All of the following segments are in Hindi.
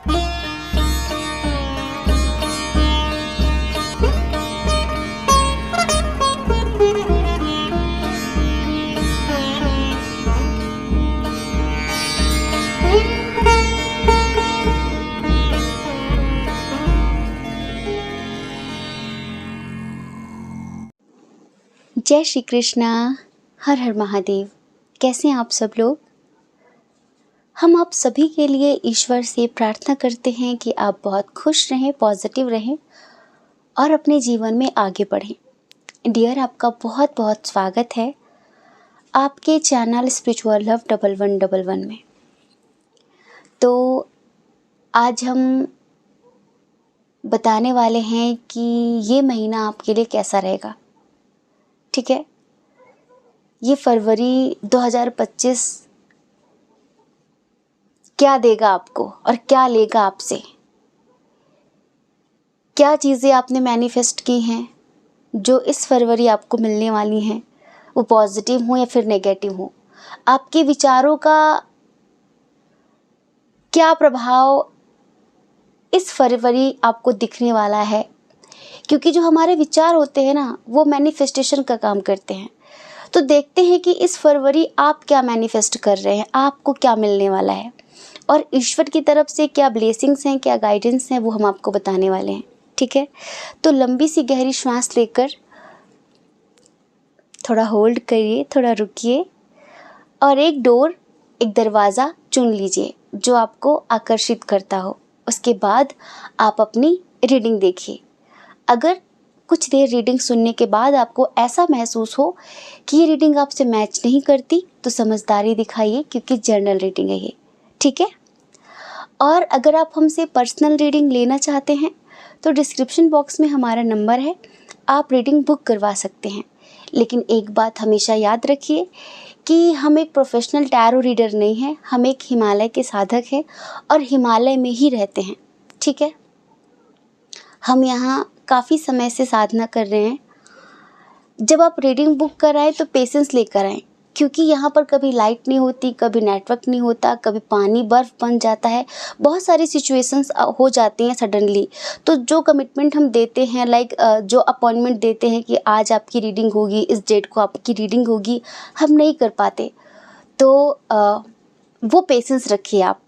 जय श्री कृष्णा, हर हर महादेव। कैसे हैं आप सब लोग? हम आप सभी के लिए ईश्वर से प्रार्थना करते हैं कि आप बहुत खुश रहें, पॉजिटिव रहें और अपने जीवन में आगे बढ़ें। डियर, आपका बहुत बहुत स्वागत है आपके चैनल स्पिरिचुअल लव 1111 में। तो आज हम बताने वाले हैं कि ये महीना आपके लिए कैसा रहेगा। ठीक है, ये फरवरी 2025 क्या देगा आपको और क्या लेगा आपसे। क्या चीज़ें आपने मैनिफेस्ट की हैं जो इस फरवरी आपको मिलने वाली हैं, वो पॉजिटिव हो या फिर नेगेटिव हो। आपके विचारों का क्या प्रभाव इस फरवरी आपको दिखने वाला है, क्योंकि जो हमारे विचार होते हैं ना, वो मैनिफेस्टेशन का काम करते हैं। तो देखते हैं कि इस फरवरी आप क्या मैनिफेस्ट कर रहे हैं, आपको क्या मिलने वाला है और ईश्वर की तरफ से क्या ब्लेसिंग्स हैं, क्या गाइडेंस हैं, वो हम आपको बताने वाले हैं। ठीक है, तो लंबी सी गहरी श्वास लेकर थोड़ा होल्ड करिए, थोड़ा रुकिए और एक दरवाज़ा चुन लीजिए जो आपको आकर्षित करता हो। उसके बाद आप अपनी रीडिंग देखिए। अगर कुछ देर रीडिंग सुनने के बाद आपको ऐसा महसूस हो कि ये रीडिंग आपसे मैच नहीं करती, तो समझदारी दिखाइए, क्योंकि जर्नल रीडिंग है ये। ठीक है, और अगर आप हमसे पर्सनल रीडिंग लेना चाहते हैं तो डिस्क्रिप्शन बॉक्स में हमारा नंबर है, आप रीडिंग बुक करवा सकते हैं। लेकिन एक बात हमेशा याद रखिए कि हम एक प्रोफेशनल टैरो रीडर नहीं हैं, हम एक हिमालय के साधक हैं और हिमालय में ही रहते हैं। ठीक है, हम यहाँ काफ़ी समय से साधना कर रहे हैं। जब आप रीडिंग बुक कराएं तो पेशेंस लेकर आएँ, क्योंकि यहाँ पर कभी लाइट नहीं होती, कभी नेटवर्क नहीं होता, कभी पानी बर्फ़ बन जाता है, बहुत सारी सिचुएशंस हो जाती हैं सडनली। तो जो कमिटमेंट हम देते हैं, जो अपॉइंटमेंट देते हैं कि आज आपकी रीडिंग होगी, इस डेट को आपकी रीडिंग होगी, हम नहीं कर पाते। तो वो पेशेंस रखिए आप,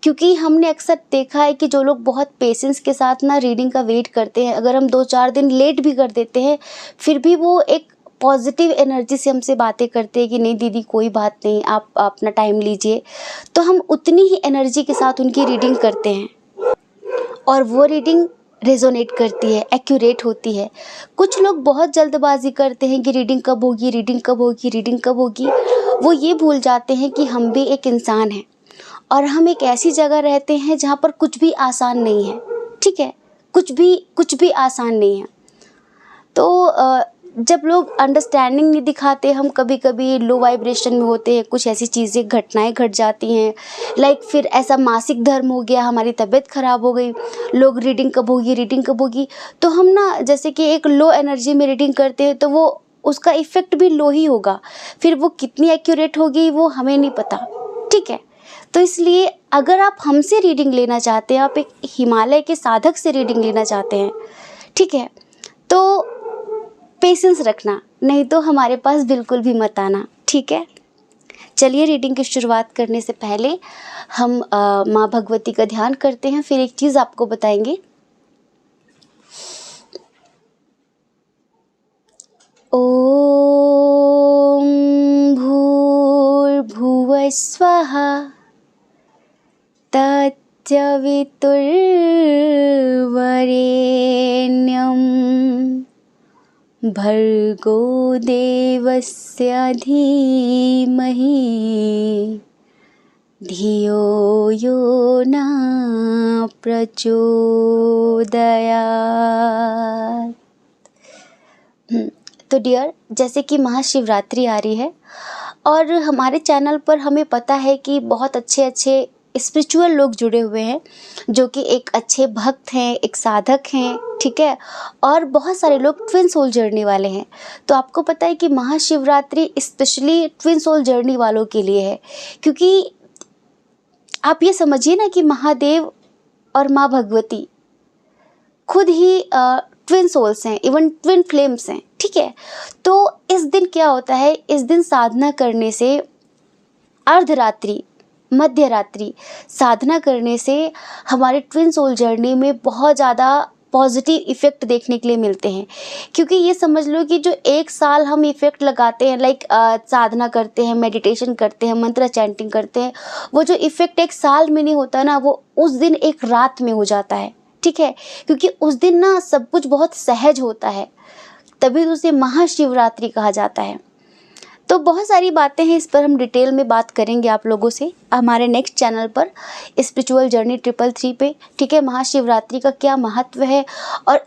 क्योंकि हमने अक्सर देखा है कि जो लोग बहुत पेशेंस के साथ ना रीडिंग का वेट करते हैं, अगर हम 2-4 दिन लेट भी कर देते हैं, फिर भी वो एक पॉजिटिव एनर्जी से हमसे बातें करते हैं कि नहीं दीदी कोई बात नहीं, आप अपना टाइम लीजिए। तो हम उतनी ही एनर्जी के साथ उनकी रीडिंग करते हैं और वो रीडिंग रेजोनेट करती है, एक्यूरेट होती है। कुछ लोग बहुत जल्दबाजी करते हैं कि रीडिंग कब होगी, रीडिंग कब होगी, रीडिंग कब होगी। वो ये भूल जाते हैं कि हम भी एक इंसान हैं और हम एक ऐसी जगह रहते हैं जहाँ पर कुछ भी आसान नहीं है। ठीक है, कुछ भी आसान नहीं है। तो जब लोग अंडरस्टैंडिंग नहीं दिखाते, हम कभी कभी लो वाइब्रेशन में होते हैं, कुछ ऐसी चीज़ें घटनाएं घट जाती हैं, फिर ऐसा मासिक धर्म हो गया, हमारी तबीयत ख़राब हो गई, लोग रीडिंग कब होगी, रीडिंग कब होगी। तो हम ना जैसे कि एक लो एनर्जी में रीडिंग करते हैं, तो वो उसका इफ़ेक्ट भी लो ही होगा, फिर वो कितनी एक्यूरेट होगी वो हमें नहीं पता। ठीक है, तो इसलिए अगर आप हमसे रीडिंग लेना चाहते हैं, आप एक हिमालय के साधक से रीडिंग लेना चाहते हैं, ठीक है, तो पेशेंस रखना, नहीं तो हमारे पास बिल्कुल भी मत आना। ठीक है, चलिए रीडिंग की शुरुआत करने से पहले हम माँ भगवती का ध्यान करते हैं, फिर एक चीज़ आपको बताएंगे। ओम भूर्भुवः स्वः तत्सवितुर्वरेण्यं भर्गो देवस्य धीमहि धियो यो न प्रचोदयात्। तो डियर, जैसे कि महाशिवरात्रि आ रही है और हमारे चैनल पर हमें पता है कि बहुत अच्छे अच्छे स्पिरिचुअल लोग जुड़े हुए हैं, जो कि एक अच्छे भक्त हैं, एक साधक हैं। ठीक है, और बहुत सारे लोग ट्विन सोल जर्नी वाले हैं। तो आपको पता है कि Mahashivratri specially twin soul journey वालों के लिए है, क्योंकि आप ये समझिए ना कि महादेव और माँ भगवती खुद ही ट्विन सोल्स हैं, इवन ट्विन फ्लेम्स हैं, ठीक है। तो इस दिन क्या होता है, इस दिन साधना करने से, अर्धरात्रि मध्य रात्रि साधना करने से हमारे ट्विन सोल जर्नी में बहुत ज़्यादा पॉजिटिव इफ़ेक्ट देखने के लिए मिलते हैं। क्योंकि ये समझ लो कि जो 1 साल हम इफ़ेक्ट लगाते हैं, लाइक साधना करते हैं, मेडिटेशन करते हैं, मंत्र चैंटिंग करते हैं, वो जो इफ़ेक्ट 1 साल में नहीं होता ना, वो उस दिन 1 रात में हो जाता है, ठीक है। क्योंकि उस दिन ना सब कुछ बहुत सहज होता है, तभी तो उसे महाशिवरात्रि कहा जाता है। तो बहुत सारी बातें हैं, इस पर हम डिटेल में बात करेंगे आप लोगों से हमारे नेक्स्ट चैनल पर, स्पिरिचुअल जर्नी 333 पे, ठीक है। महाशिवरात्रि का क्या महत्व है और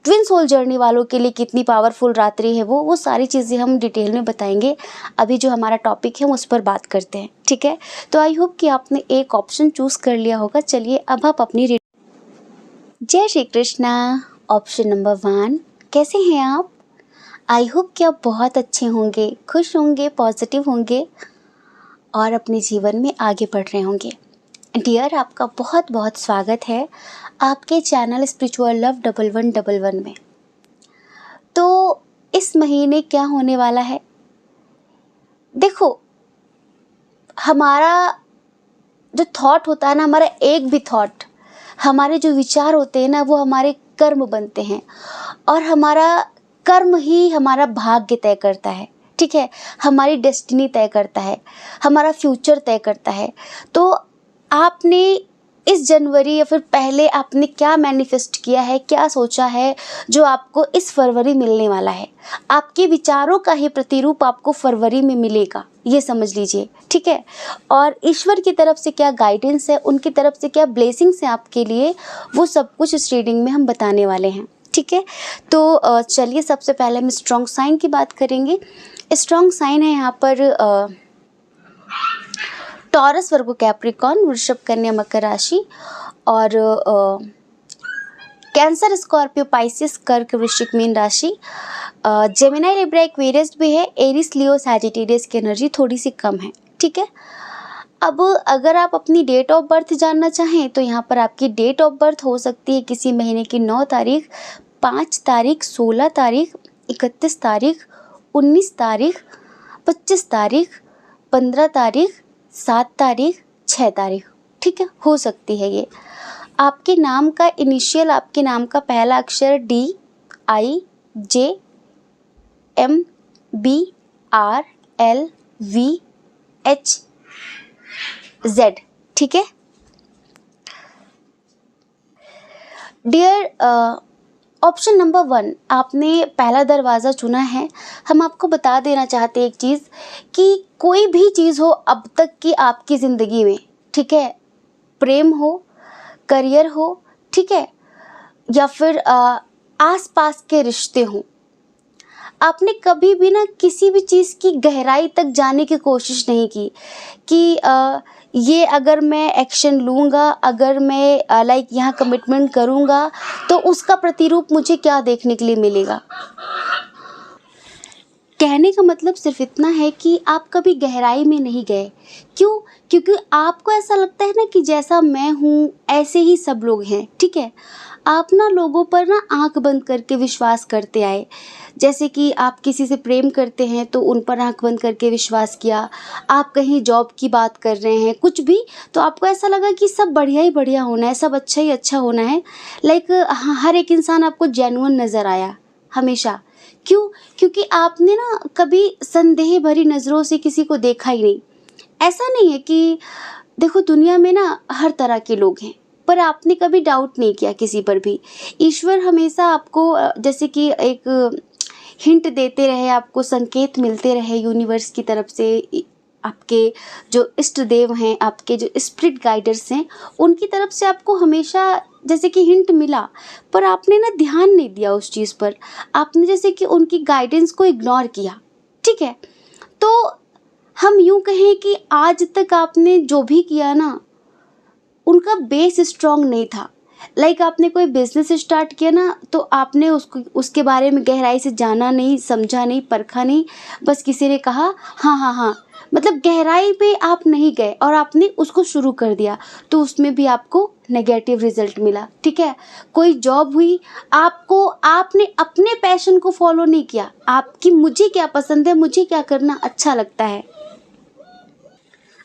ट्विन सोल जर्नी वालों के लिए कितनी पावरफुल रात्रि है, वो सारी चीज़ें हम डिटेल में बताएंगे। अभी जो हमारा टॉपिक है उस पर बात करते हैं, ठीक है। तो आई होप कि आपने एक ऑप्शन चूज़ कर लिया होगा। चलिए अब आप अपनी जय श्री कृष्णा। ऑप्शन नंबर 1, कैसे हैं आप? आई होप कि आप बहुत अच्छे होंगे, खुश होंगे, पॉजिटिव होंगे और अपने जीवन में आगे बढ़ रहे होंगे। डियर, आपका बहुत बहुत स्वागत है आपके चैनल स्पिरिचुअल लव 1111 में। तो इस महीने क्या होने वाला है? देखो, हमारा जो थॉट होता है ना, हमारा एक भी थॉट, हमारे जो विचार होते हैं ना, वो हमारे कर्म बनते हैं और हमारा कर्म ही हमारा भाग्य तय करता है, ठीक है। हमारी डेस्टिनी तय करता है, हमारा फ्यूचर तय करता है। तो आपने इस जनवरी या फिर पहले आपने क्या मैनिफेस्ट किया है, क्या सोचा है जो आपको इस फरवरी मिलने वाला है? आपके विचारों का ही प्रतिरूप आपको फरवरी में मिलेगा, ये समझ लीजिए, ठीक है। और ईश्वर की तरफ से क्या गाइडेंस है, उनकी तरफ से क्या ब्लेसिंग्स हैं आपके लिए, वो सब कुछ इस रीडिंग में हम बताने वाले हैं, ठीक है। तो चलिए सबसे पहले हम स्ट्रॉन्ग साइन की बात करेंगे। स्ट्रॉन्ग साइन है यहाँ पर टॉरस, वर्गो, कैप्रिकॉर्न, वृषभ, कन्या, मकर राशि और कैंसर, स्कॉर्पियो, पाइसिस, कर्क, वृश्चिक, मीन राशि। जेमिनी, लिब्रा, एक्वेरियस भी है। एरिस, लियो, सैजिटेरियस की एनर्जी थोड़ी सी कम है, ठीक है। अब अगर आप अपनी डेट ऑफ बर्थ जानना चाहें तो यहाँ पर आपकी डेट ऑफ बर्थ हो सकती है किसी महीने की 9 तारीख, 5 तारीख, 16 तारीख, 31 तारीख, 19 तारीख, 25 तारीख, 15 तारीख, 7 तारीख, 6 तारीख, ठीक है, हो सकती है ये। आपके नाम का इनिशियल, आपके नाम का पहला अक्षर DIJMBRLVHZ, ठीक है। डियर, ऑप्शन नंबर 1, आपने पहला दरवाज़ा चुना है। हम आपको बता देना चाहते हैं एक चीज़ कि कोई भी चीज़ हो अब तक की आपकी ज़िंदगी में, ठीक है, प्रेम हो, करियर हो, ठीक है, या फिर आसपास के रिश्ते हों, आपने कभी भी ना किसी भी चीज़ की गहराई तक जाने की कोशिश नहीं की कि ये अगर मैं एक्शन लूँगा, अगर मैं लाइक यहाँ कमिटमेंट करूँगा तो उसका प्रतिरूप मुझे क्या देखने के लिए मिलेगा। कहने का मतलब सिर्फ इतना है कि आप कभी गहराई में नहीं गए। क्यों? क्योंकि आपको ऐसा लगता है ना कि जैसा मैं हूँ ऐसे ही सब लोग हैं, ठीक है। आप ना लोगों पर ना आंख बंद करके विश्वास करते आए। जैसे कि आप किसी से प्रेम करते हैं तो उन पर आंख बंद करके विश्वास किया। आप कहीं जॉब की बात कर रहे हैं, कुछ भी, तो आपको ऐसा लगा कि सब बढ़िया ही बढ़िया होना है, सब अच्छा ही अच्छा होना है। लाइक हर एक इंसान आपको जेन्युइन नज़र आया हमेशा। क्यों? क्योंकि आपने ना कभी संदेह भरी नज़रों से किसी को देखा ही नहीं। ऐसा नहीं है कि देखो, दुनिया में ना हर तरह के लोग हैं, पर आपने कभी डाउट नहीं किया किसी पर भी। ईश्वर हमेशा आपको जैसे कि एक हिंट देते रहे, आपको संकेत मिलते रहे यूनिवर्स की तरफ से, आपके जो इष्ट देव हैं, आपके जो स्पिरिट गाइडर्स हैं, उनकी तरफ से आपको हमेशा जैसे कि हिंट मिला, पर आपने ना ध्यान नहीं दिया उस चीज़ पर। आपने जैसे कि उनकी गाइडेंस को इग्नोर किया, ठीक है। तो हम यूँ कहें कि आज तक आपने जो भी किया ना, उनका बेस स्ट्रॉन्ग नहीं था। लाइक आपने कोई बिजनेस स्टार्ट किया ना, तो आपने उसको उसके बारे में गहराई से जाना नहीं, समझा नहीं, परखा नहीं, बस किसी ने कहा हाँ हाँ हाँ, मतलब गहराई पे आप नहीं गए और आपने उसको शुरू कर दिया, तो उसमें भी आपको नेगेटिव रिजल्ट मिला। ठीक है, कोई जॉब हुई, आपको आपने अपने पैशन को फॉलो नहीं किया, आपकी मुझे क्या पसंद है, मुझे क्या करना अच्छा लगता है,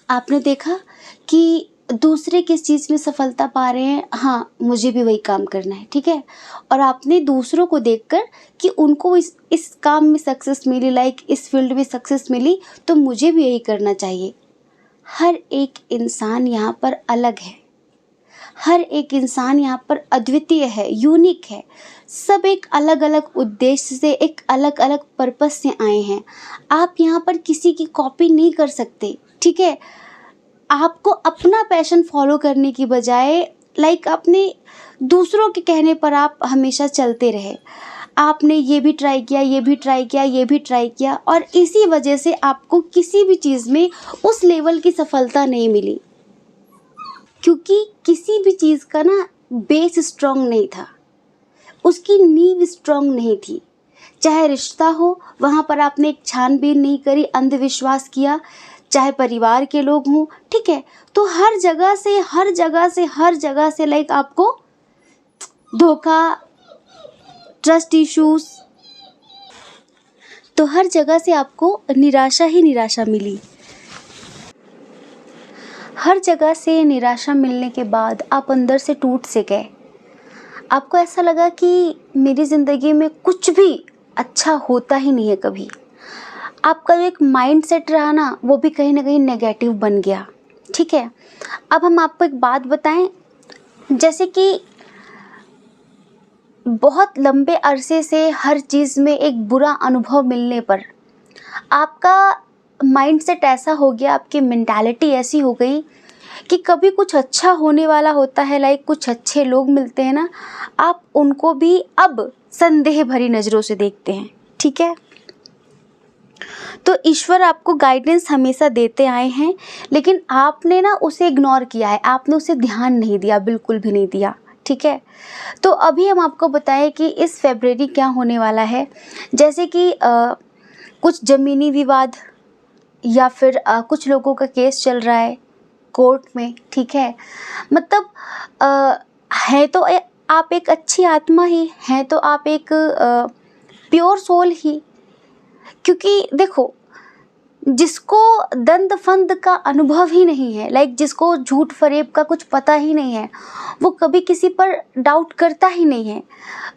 आपने देखा कि दूसरे किस चीज़ में सफलता पा रहे हैं, हाँ मुझे भी वही काम करना है। ठीक है, और आपने दूसरों को देखकर कि उनको इस काम में सक्सेस मिली, लाइक इस फील्ड में सक्सेस मिली, तो मुझे भी यही करना चाहिए। हर एक इंसान यहाँ पर अलग है, हर एक इंसान यहाँ पर अद्वितीय है, यूनिक है। सब एक अलग अलग उद्देश्य से, एक अलग अलग पर्पस से आए हैं। आप यहाँ पर किसी की कॉपी नहीं कर सकते। ठीक है, आपको अपना पैशन फॉलो करने की बजाय लाइक अपने दूसरों के कहने पर आप हमेशा चलते रहे। आपने ये भी ट्राई किया, ये भी ट्राई किया, ये भी ट्राई किया, और इसी वजह से आपको किसी भी चीज़ में उस लेवल की सफलता नहीं मिली, क्योंकि किसी भी चीज़ का ना बेस स्ट्रांग नहीं था, उसकी नींव स्ट्रांग नहीं थी। चाहे रिश्ता हो, वहाँ पर आपने एक छानबीन नहीं करी, अंधविश्वास किया, चाहे परिवार के लोग हों। ठीक है, तो हर जगह से हर जगह से हर जगह से लाइक आपको धोखा, ट्रस्ट इश्यूज, तो हर जगह से आपको निराशा ही निराशा मिली। हर जगह से निराशा मिलने के बाद आप अंदर से टूट से गए। आपको ऐसा लगा कि मेरी ज़िंदगी में कुछ भी अच्छा होता ही नहीं है कभी। आपका जो एक माइंड सेट रहा ना, वो भी कहीं ना कहीं नेगेटिव बन गया। ठीक है, अब हम आपको एक बात बताएं, जैसे कि बहुत लंबे अरसे से हर चीज़ में एक बुरा अनुभव मिलने पर आपका माइंड सेट ऐसा हो गया, आपकी मेंटालिटी ऐसी हो गई कि कभी कुछ अच्छा होने वाला होता है, लाइक कुछ अच्छे लोग मिलते हैं ना, आप उनको भी अब संदेह भरी नज़रों से देखते हैं। ठीक है, तो ईश्वर आपको गाइडेंस हमेशा देते आए हैं, लेकिन आपने ना उसे इग्नोर किया है, आपने उसे ध्यान नहीं दिया, बिल्कुल भी नहीं दिया। ठीक है, तो अभी हम आपको बताएं कि इस फरवरी क्या होने वाला है। जैसे कि कुछ ज़मीनी विवाद या फिर कुछ लोगों का केस चल रहा है कोर्ट में। ठीक है, मतलब है तो आप एक अच्छी आत्मा ही हैं, तो आप एक प्योर सोल ही, क्योंकि देखो जिसको दंड फंद का अनुभव ही नहीं है, लाइक जिसको झूठ फरेब का कुछ पता ही नहीं है, वो कभी किसी पर डाउट करता ही नहीं है।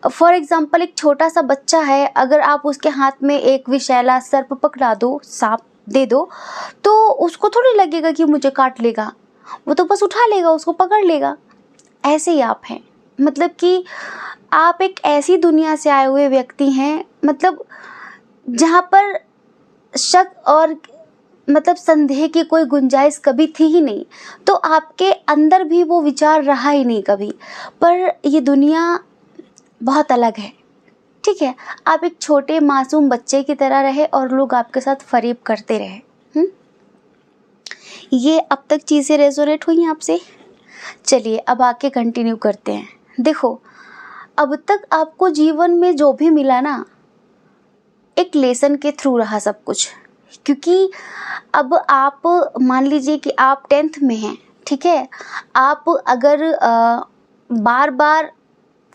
फॉर एग्जाम्पल, एक छोटा सा बच्चा है, अगर आप उसके हाथ में एक विषैला सर्प पकड़ा दो, सांप दे दो, तो उसको थोड़ी लगेगा कि मुझे काट लेगा, वो तो बस उठा लेगा, उसको पकड़ लेगा। ऐसे ही आप हैं, मतलब कि आप एक ऐसी दुनिया से आए हुए व्यक्ति हैं, मतलब जहाँ पर शक और मतलब संदेह की कोई गुंजाइश कभी थी ही नहीं, तो आपके अंदर भी वो विचार रहा ही नहीं कभी। पर ये दुनिया बहुत अलग है। ठीक है, आप एक छोटे मासूम बच्चे की तरह रहे और लोग आपके साथ फरेब करते रहे। ये अब तक चीज़ें रेजोनेट हुई आपसे? चलिए अब आके कंटिन्यू करते हैं। देखो, अब तक आपको जीवन में जो भी मिला ना, एक लेसन के थ्रू रहा सब कुछ, क्योंकि अब आप मान लीजिए कि आप 10th में हैं। ठीक है, आप अगर बार बार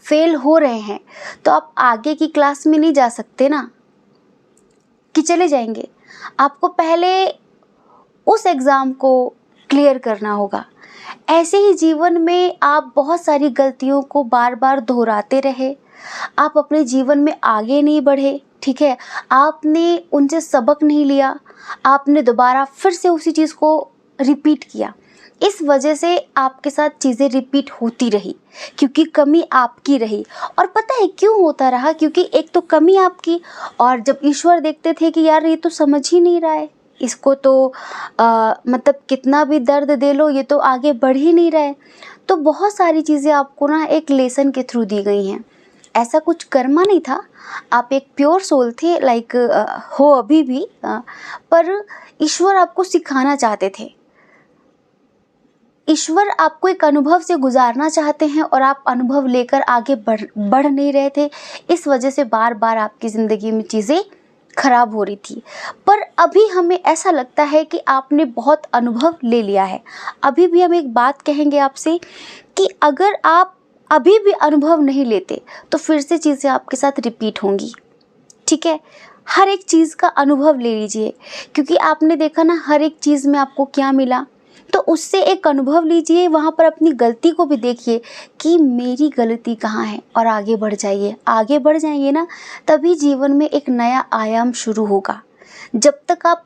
फेल हो रहे हैं, तो आप आगे की क्लास में नहीं जा सकते ना, कि चले जाएंगे। आपको पहले उस एग्ज़ाम को क्लियर करना होगा। ऐसे ही जीवन में आप बहुत सारी गलतियों को बार बार दोहराते रहे, आप अपने जीवन में आगे नहीं बढ़े। ठीक है, आपने उनसे सबक नहीं लिया, आपने दोबारा फिर से उसी चीज़ को रिपीट किया। इस वजह से आपके साथ चीज़ें रिपीट होती रही, क्योंकि कमी आपकी रही। और पता है क्यों होता रहा? क्योंकि एक तो कमी आपकी, और जब ईश्वर देखते थे कि यार ये तो समझ ही नहीं रहा है, इसको तो मतलब कितना भी दर्द दे लो, ये तो आगे बढ़ ही नहीं रहा है, तो बहुत सारी चीज़ें आपको ना एक लेसन के थ्रू दी गई हैं। ऐसा कुछ कर्मा नहीं था, आप एक प्योर सोल थे, लाइक हो अभी भी, पर ईश्वर आपको सिखाना चाहते थे। ईश्वर आपको एक अनुभव से गुजारना चाहते हैं और आप अनुभव लेकर आगे बढ़ नहीं रहे थे, इस वजह से बार बार आपकी ज़िंदगी में चीज़ें खराब हो रही थी। पर अभी हमें ऐसा लगता है कि आपने बहुत अनुभव ले लिया है। अभी भी हम एक बात कहेंगे आपसे कि अगर आप अभी भी अनुभव नहीं लेते तो फिर से चीज़ें आपके साथ रिपीट होंगी, ठीक है। हर एक चीज़ का अनुभव ले लीजिए, क्योंकि आपने देखा ना हर एक चीज़ में आपको क्या मिला, तो उससे एक अनुभव लीजिए, वहाँ पर अपनी गलती को भी देखिए कि मेरी गलती कहाँ है और आगे बढ़ जाइए। आगे बढ़ जाएंगे ना तभी जीवन में एक नया आयाम शुरू होगा। जब तक आप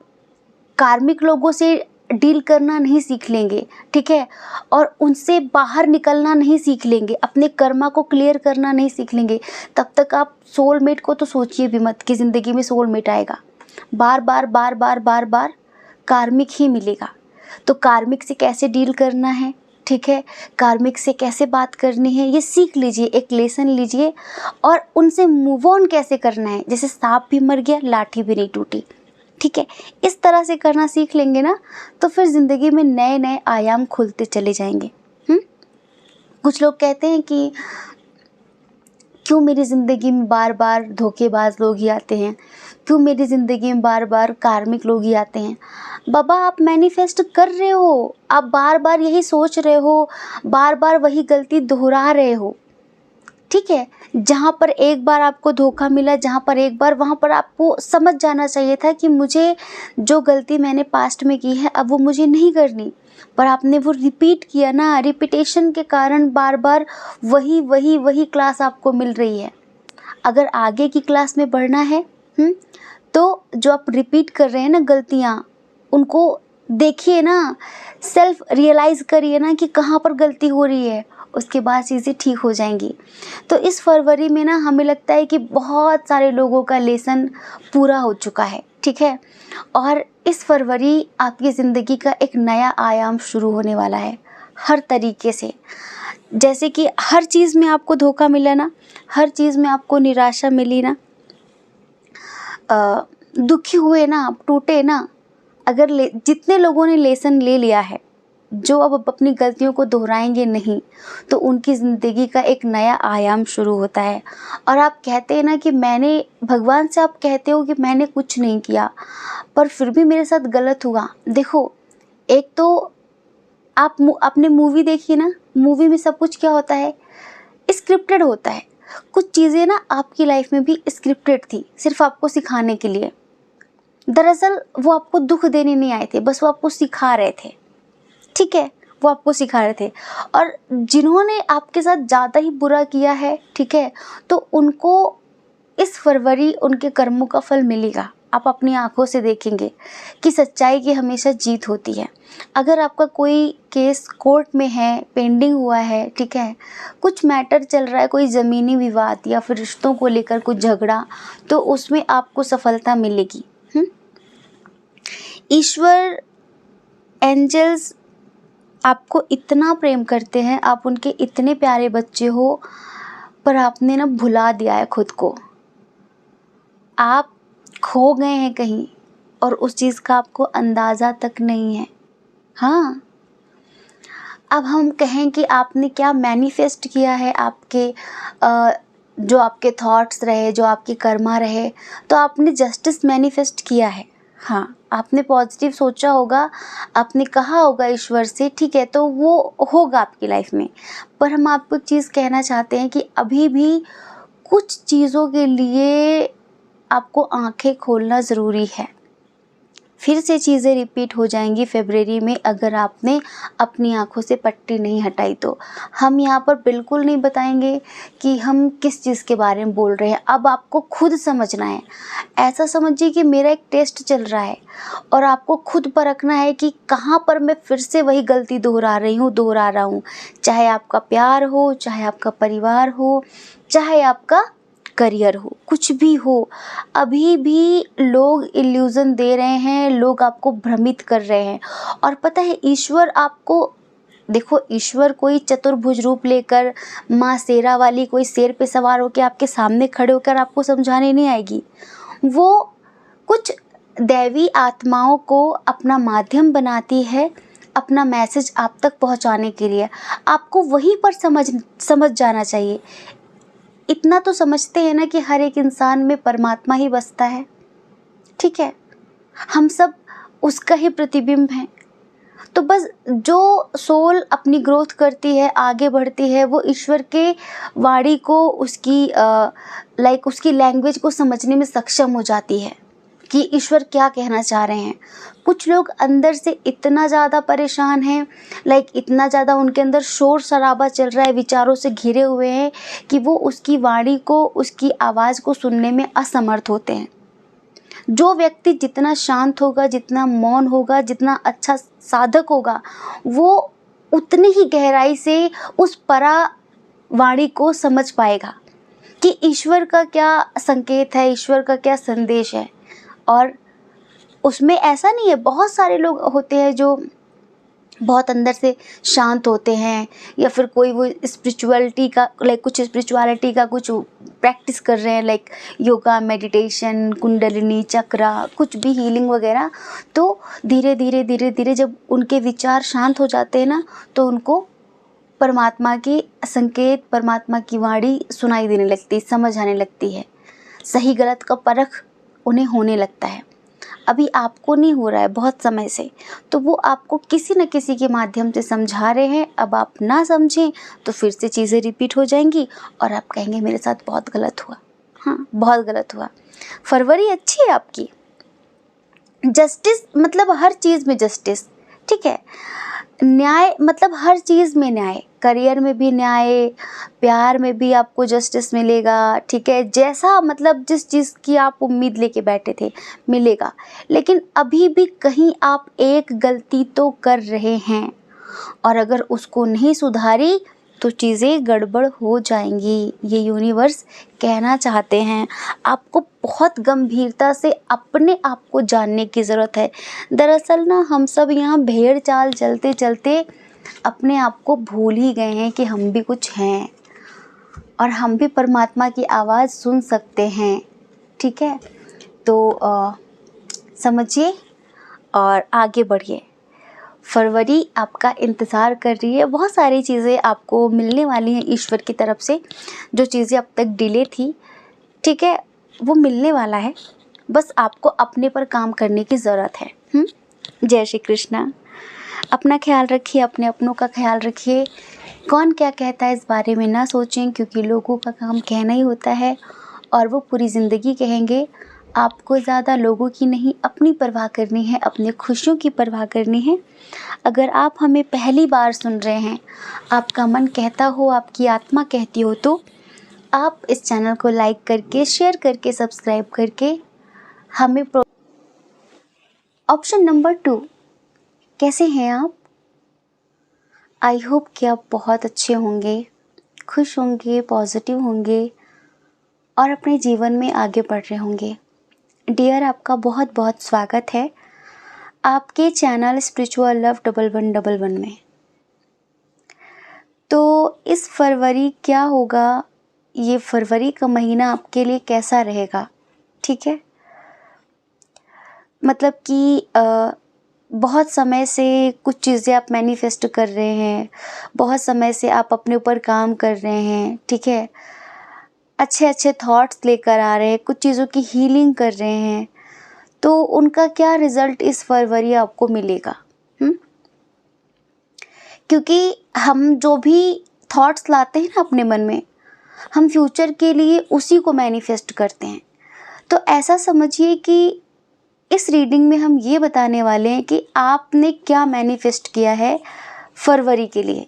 कार्मिक लोगों से डील करना नहीं सीख लेंगे, ठीक है, और उनसे बाहर निकलना नहीं सीख लेंगे, अपने कर्मा को क्लियर करना नहीं सीख लेंगे, तब तक आप सोलमेट को तो सोचिए भी मत कि ज़िंदगी में सोलमेट आएगा। बार बार बार बार बार बार कार्मिक ही मिलेगा। तो कार्मिक से कैसे डील करना है, ठीक है, कार्मिक से कैसे बात करनी है, ये सीख लीजिए, एक लेसन लीजिए और उनसे मूव ऑन कैसे करना है। जैसे सांप भी मर गया, लाठी भी नहीं टूटी, ठीक है। इस तरह से करना सीख लेंगे ना तो फिर ज़िंदगी में नए नए आयाम खुलते चले जाएंगे। कुछ लोग कहते हैं कि क्यों मेरी ज़िंदगी में बार बार धोखेबाज लोग ही आते हैं, क्यों मेरी ज़िंदगी में बार बार कार्मिक लोग ही आते हैं। बाबा आप मैनिफेस्ट कर रहे हो, आप बार बार यही सोच रहे हो, बार बार वही गलती दोहरा रहे हो, ठीक है। जहाँ पर एक बार आपको धोखा मिला, जहाँ पर एक बार, वहाँ पर आपको समझ जाना चाहिए था कि मुझे जो गलती मैंने पास्ट में की है अब वो मुझे नहीं करनी, पर आपने वो रिपीट किया ना। रिपीटेशन के कारण बार बार वही वही वही क्लास आपको मिल रही है। अगर आगे की क्लास में बढ़ना है तो जो आप रिपीट कर रहे हैं ना गलतियाँ, उनको देखिए ना, सेल्फ रियलाइज़ करिए ना कि कहाँ पर गलती हो रही है, उसके बाद चीज़ें ठीक हो जाएंगी। तो इस फरवरी में ना हमें लगता है कि बहुत सारे लोगों का लेसन पूरा हो चुका है, ठीक है, और इस फरवरी आपकी ज़िंदगी का एक नया आयाम शुरू होने वाला है हर तरीके से। जैसे कि हर चीज़ में आपको धोखा मिला ना, हर चीज़ में आपको निराशा मिली ना, दुखी हुए ना, आप टूटे ना, अगर जितने लोगों ने लेसन ले लिया है, जो अब अपनी गलतियों को दोहराएंगे नहीं, तो उनकी ज़िंदगी का एक नया आयाम शुरू होता है। और आप कहते हैं ना कि मैंने, भगवान से आप कहते हो कि मैंने कुछ नहीं किया पर फिर भी मेरे साथ गलत हुआ। देखो, एक तो आप अपने मूवी देखिए ना, मूवी में सब कुछ क्या होता है, स्क्रिप्टेड होता है। कुछ चीज़ें ना आपकी लाइफ में भी स्क्रिप्टेड थी, सिर्फ आपको सिखाने के लिए। दरअसल वो आपको दुख देने नहीं आए थे, बस वो आपको सिखा रहे थे, ठीक है, वो आपको सिखा रहे थे। और जिन्होंने आपके साथ ज़्यादा ही बुरा किया है, ठीक है, तो उनको इस फरवरी उनके कर्मों का फल मिलेगा। आप अपनी आंखों से देखेंगे कि सच्चाई की हमेशा जीत होती है। अगर आपका कोई केस कोर्ट में है, पेंडिंग हुआ है, ठीक है, कुछ मैटर चल रहा है, कोई ज़मीनी विवाद या फिर रिश्तों को लेकर कुछ झगड़ा, तो उसमें आपको सफलता मिलेगी। ईश्वर, एंजल्स आपको इतना प्रेम करते हैं, आप उनके इतने प्यारे बच्चे हो, पर आपने ना भुला दिया है खुद को। आप खो गए हैं कहीं और उस चीज़ का आपको अंदाज़ा तक नहीं है। हाँ, अब हम कहें कि आपने क्या मैनिफेस्ट किया है, आपके जो आपके थॉट्स रहे, जो आपके कर्मा रहे, तो आपने जस्टिस मैनिफेस्ट किया है। हाँ, आपने पॉजिटिव सोचा होगा, आपने कहा होगा ईश्वर से, ठीक है, तो वो होगा आपकी लाइफ में। पर हम आपको एक चीज़ कहना चाहते हैं कि अभी भी कुछ चीज़ों के लिए आपको आंखें खोलना ज़रूरी है। फिर से चीज़ें रिपीट हो जाएंगी फरवरी में अगर आपने अपनी आंखों से पट्टी नहीं हटाई तो। हम यहाँ पर बिल्कुल नहीं बताएंगे कि हम किस चीज़ के बारे में बोल रहे हैं, अब आपको खुद समझना है। ऐसा समझिए कि मेरा एक टेस्ट चल रहा है और आपको खुद परखना है कि कहाँ पर मैं फिर से वही गलती दोहरा रहा हूँ। चाहे आपका प्यार हो, चाहे आपका परिवार हो, चाहे आपका करियर हो, कुछ भी हो, अभी भी लोग इल्यूज़न दे रहे हैं, लोग आपको भ्रमित कर रहे हैं। और पता है, ईश्वर आपको, देखो, ईश्वर कोई चतुर्भुज रूप लेकर, माँ शेरा वाली कोई शेर पे सवार होकर आपके सामने खड़े होकर आपको समझाने नहीं आएगी। वो कुछ दैवी आत्माओं को अपना माध्यम बनाती है अपना मैसेज आप तक पहुंचाने के लिए। आपको वहीं पर समझ जाना चाहिए। इतना तो समझते हैं ना कि हर एक इंसान में परमात्मा ही बसता है, ठीक है, हम सब उसका ही प्रतिबिंब हैं। तो बस जो सोल अपनी ग्रोथ करती है, आगे बढ़ती है, वो ईश्वर के वाणी को, उसकी उसकी लैंग्वेज को समझने में सक्षम हो जाती है कि ईश्वर क्या कहना चाह रहे हैं। कुछ लोग अंदर से इतना ज़्यादा परेशान हैं, इतना ज़्यादा उनके अंदर शोर शराबा चल रहा है, विचारों से घिरे हुए हैं कि वो उसकी वाणी को, उसकी आवाज़ को सुनने में असमर्थ होते हैं। जो व्यक्ति जितना शांत होगा, जितना मौन होगा, जितना अच्छा साधक होगा, वो उतनी ही गहराई से उस परा वाणी को समझ पाएगा कि ईश्वर का क्या संकेत है, ईश्वर का क्या संदेश है। और उसमें ऐसा नहीं है, बहुत सारे लोग होते हैं जो बहुत अंदर से शांत होते हैं, या फिर कोई वो स्पिरिचुअलिटी का कुछ स्पिरिचुअलिटी का कुछ प्रैक्टिस कर रहे हैं, योगा, मेडिटेशन, कुंडलिनी चक्रा, कुछ भी हीलिंग वगैरह। तो धीरे धीरे जब उनके विचार शांत हो जाते हैं ना, तो उनको परमात्मा के संकेत, परमात्मा की वाणी सुनाई देने लगती है, समझ आने लगती है, सही गलत का परख उन्हें होने लगता है। अभी आपको नहीं हो रहा है बहुत समय से, तो वो आपको किसी न किसी के माध्यम से समझा रहे हैं। अब आप ना समझें तो फिर से चीज़ें रिपीट हो जाएंगी और आप कहेंगे मेरे साथ बहुत गलत हुआ। हाँ, बहुत गलत हुआ। फरवरी अच्छी है आपकी। जस्टिस मतलब हर चीज़ में जस्टिस, ठीक है। न्याय मतलब हर चीज़ में न्याय, करियर में भी न्याय, प्यार में भी आपको जस्टिस मिलेगा, ठीक है। जैसा मतलब जिस चीज़ की आप उम्मीद लेके बैठे थे मिलेगा। लेकिन अभी भी कहीं आप एक गलती तो कर रहे हैं, और अगर उसको नहीं सुधारी तो चीज़ें गड़बड़ हो जाएंगी। ये यूनिवर्स कहना चाहते हैं। आपको बहुत गंभीरता से अपने आप को जानने की ज़रूरत है। दरअसल ना हम सब यहाँ भेड़ चाल चलते चलते अपने आप को भूल ही गए हैं कि हम भी कुछ हैं और हम भी परमात्मा की आवाज़ सुन सकते हैं, ठीक है। तो समझिए और आगे बढ़िए। फरवरी आपका इंतज़ार कर रही है। बहुत सारी चीज़ें आपको मिलने वाली हैं ईश्वर की तरफ से। जो चीज़ें अब तक डिले थी, ठीक है, वो मिलने वाला है। बस आपको अपने पर काम करने की ज़रूरत है। जय श्री कृष्णा। अपना ख्याल रखिए, अपने अपनों का ख्याल रखिए। कौन क्या कहता है इस बारे में ना सोचें, क्योंकि लोगों का काम कहना ही होता है और वो पूरी ज़िंदगी कहेंगे। आपको ज़्यादा लोगों की नहीं, अपनी परवाह करनी है, अपनी खुशियों की परवाह करनी है। अगर आप हमें पहली बार सुन रहे हैं, आपका मन कहता हो, आपकी आत्मा कहती हो, तो आप इस चैनल को लाइक करके, शेयर करके, सब्सक्राइब करके हमें ऑप्शन नंबर 2, कैसे हैं आप? आई होप कि आप बहुत अच्छे होंगे, खुश होंगे, पॉजिटिव होंगे और अपने जीवन में आगे बढ़ रहे होंगे। डियर, आपका बहुत बहुत स्वागत है आपके चैनल स्पिरिचुअल लव 1111 में। तो इस फरवरी क्या होगा, ये फरवरी का महीना आपके लिए कैसा रहेगा, ठीक है। मतलब कि बहुत समय से कुछ चीज़ें आप मैनिफेस्ट कर रहे हैं, बहुत समय से आप अपने ऊपर काम कर रहे हैं, ठीक है। अच्छे अच्छे थॉट्स लेकर आ रहे हैं, कुछ चीज़ों की हीलिंग कर रहे हैं, तो उनका क्या रिज़ल्ट इस फरवरी आपको मिलेगा। क्योंकि हम जो भी थॉट्स लाते हैं ना अपने मन में, हम फ्यूचर के लिए उसी को मैनिफेस्ट करते हैं। तो ऐसा समझिए कि इस रीडिंग में हम ये बताने वाले हैं कि आपने क्या मैनिफेस्ट किया है फरवरी के लिए,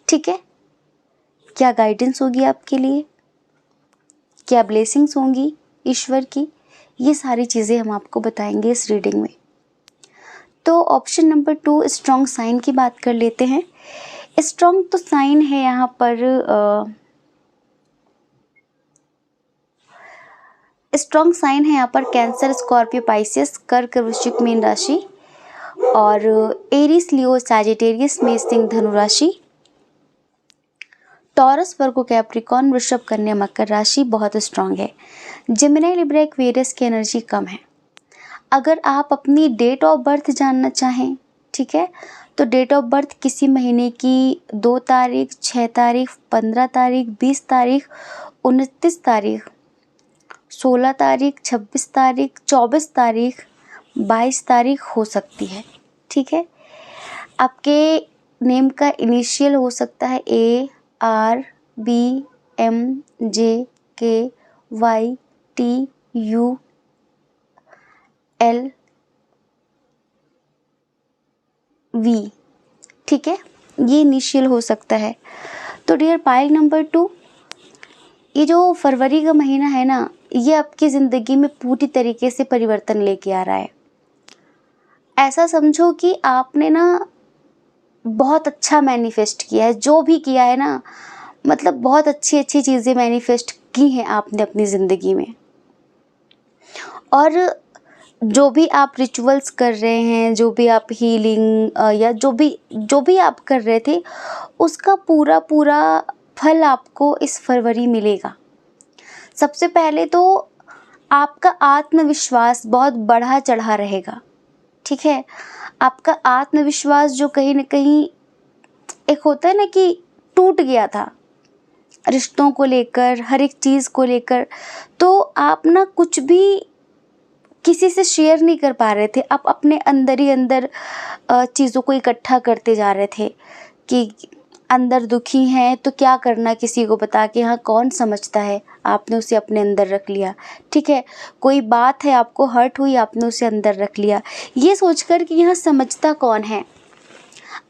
ठीक है। क्या गाइडेंस होगी आपके लिए, क्या ब्लेसिंग्स होंगी ईश्वर की, ये सारी चीज़ें हम आपको बताएंगे इस रीडिंग में। तो ऑप्शन नंबर 2, स्ट्रॉन्ग साइन की बात कर लेते हैं। स्ट्रॉन्ग तो साइन है यहाँ पर, स्ट्रॉन्ग साइन है यहाँ पर कैंसर, स्कॉर्पियो, पाइसेस, कर्क, वृश्चिक, मीन राशि, और एरीज, लियो, सैजिटेरियस, मेष, सिंह, धनु राशि, टॉरस, वर्गो, कैप्रिकॉर्न, वृषभ, कन्या, मकर राशि बहुत स्ट्रॉन्ग है। जेमिनी, लिब्रा, एक्वेरियस की एनर्जी कम है। अगर आप अपनी डेट ऑफ बर्थ जानना चाहें, ठीक है, तो डेट ऑफ बर्थ किसी महीने की 2 तारीख, 6 तारीख, 15 तारीख, 20 तारीख, 29 तारीख, 16 तारीख, 26 तारीख, 24 तारीख, 22 तारीख हो सकती है। ठीक है, आपके नेम का इनिशियल हो सकता है A, R, B, M, J, K, Y, T, U, L, V। ठीक है, ये इनिशियल हो सकता है। तो डियर पाइल नंबर 2, ये जो फरवरी का महीना है ना, ये आपकी ज़िंदगी में पूरी तरीके से परिवर्तन लेके आ रहा है। ऐसा समझो कि आपने ना बहुत अच्छा मैनिफेस्ट किया है, जो भी किया है ना, मतलब बहुत अच्छी अच्छी चीज़ें मैनिफेस्ट की हैं आपने अपनी ज़िंदगी में। और जो भी आप रिचुअल्स कर रहे हैं, जो भी आप हीलिंग या जो भी आप कर रहे थे, उसका पूरा पूरा फल आपको इस फरवरी मिलेगा। सबसे पहले तो आपका आत्मविश्वास बहुत बढ़ा चढ़ा रहेगा। ठीक है, आपका आत्मविश्वास जो कहीं ना कहीं एक होता है ना कि टूट गया था रिश्तों को लेकर, हर एक चीज़ को लेकर, तो आप ना कुछ भी किसी से शेयर नहीं कर पा रहे थे। आप अपने अंदर ही अंदर चीज़ों को इकट्ठा करते जा रहे थे कि अंदर दुखी हैं तो क्या करना किसी को बता के, हाँ कौन समझता है, आपने उसे अपने अंदर रख लिया। ठीक है, कोई बात है आपको हर्ट हुई, आपने उसे अंदर रख लिया, ये सोचकर कि यहाँ समझता कौन है।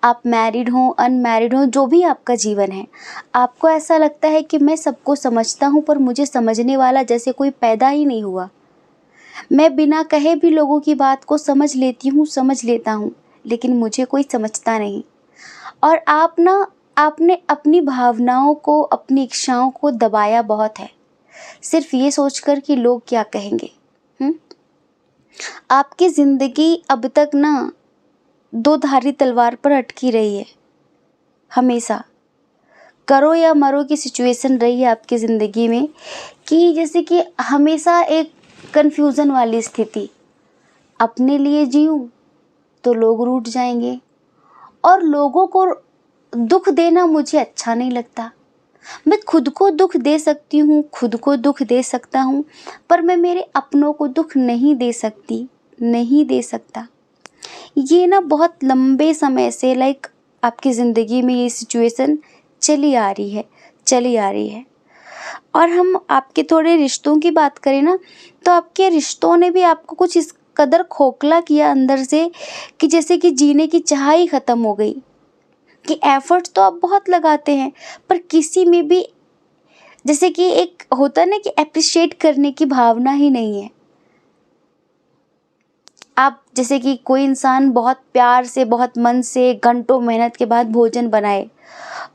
आप मैरिड हो, अनमैरिड हो, जो भी आपका जीवन है, आपको ऐसा लगता है कि मैं सबको समझता हूँ पर मुझे समझने वाला जैसे कोई पैदा ही नहीं हुआ। मैं बिना कहे भी लोगों की बात को समझ लेती हूँ, समझ लेता हूँ, लेकिन मुझे कोई समझता नहीं। और आपने अपनी भावनाओं को, अपनी इच्छाओं को दबाया बहुत है, सिर्फ ये सोचकर कि लोग क्या कहेंगे। आपकी ज़िंदगी अब तक ना दो धारी तलवार पर अटकी रही है। हमेशा करो या मरो की सिचुएशन रही है आपकी ज़िंदगी में, कि जैसे कि हमेशा एक कन्फ्यूज़न वाली स्थिति। अपने लिए जीऊँ तो लोग रूठ जाएंगे, और लोगों को दुख देना मुझे अच्छा नहीं लगता। मैं खुद को दुख दे सकती हूँ, खुद को दुख दे सकता हूँ, पर मैं मेरे अपनों को दुख नहीं दे सकती, नहीं दे सकता। ये ना बहुत लंबे समय से आपकी ज़िंदगी में ये सिचुएशन चली आ रही है। और हम आपके थोड़े रिश्तों की बात करें ना, तो आपके रिश्तों ने भी आपको कुछ इस कदर खोखला किया अंदर से कि जैसे कि जीने की चाह ही ख़त्म हो गई। कि एफर्ट्स तो आप बहुत लगाते हैं, पर किसी में भी जैसे कि एक होता है ना कि एप्रिशिएट करने की भावना ही नहीं है। आप जैसे कि कोई इंसान बहुत प्यार से, बहुत मन से घंटों मेहनत के बाद भोजन बनाए,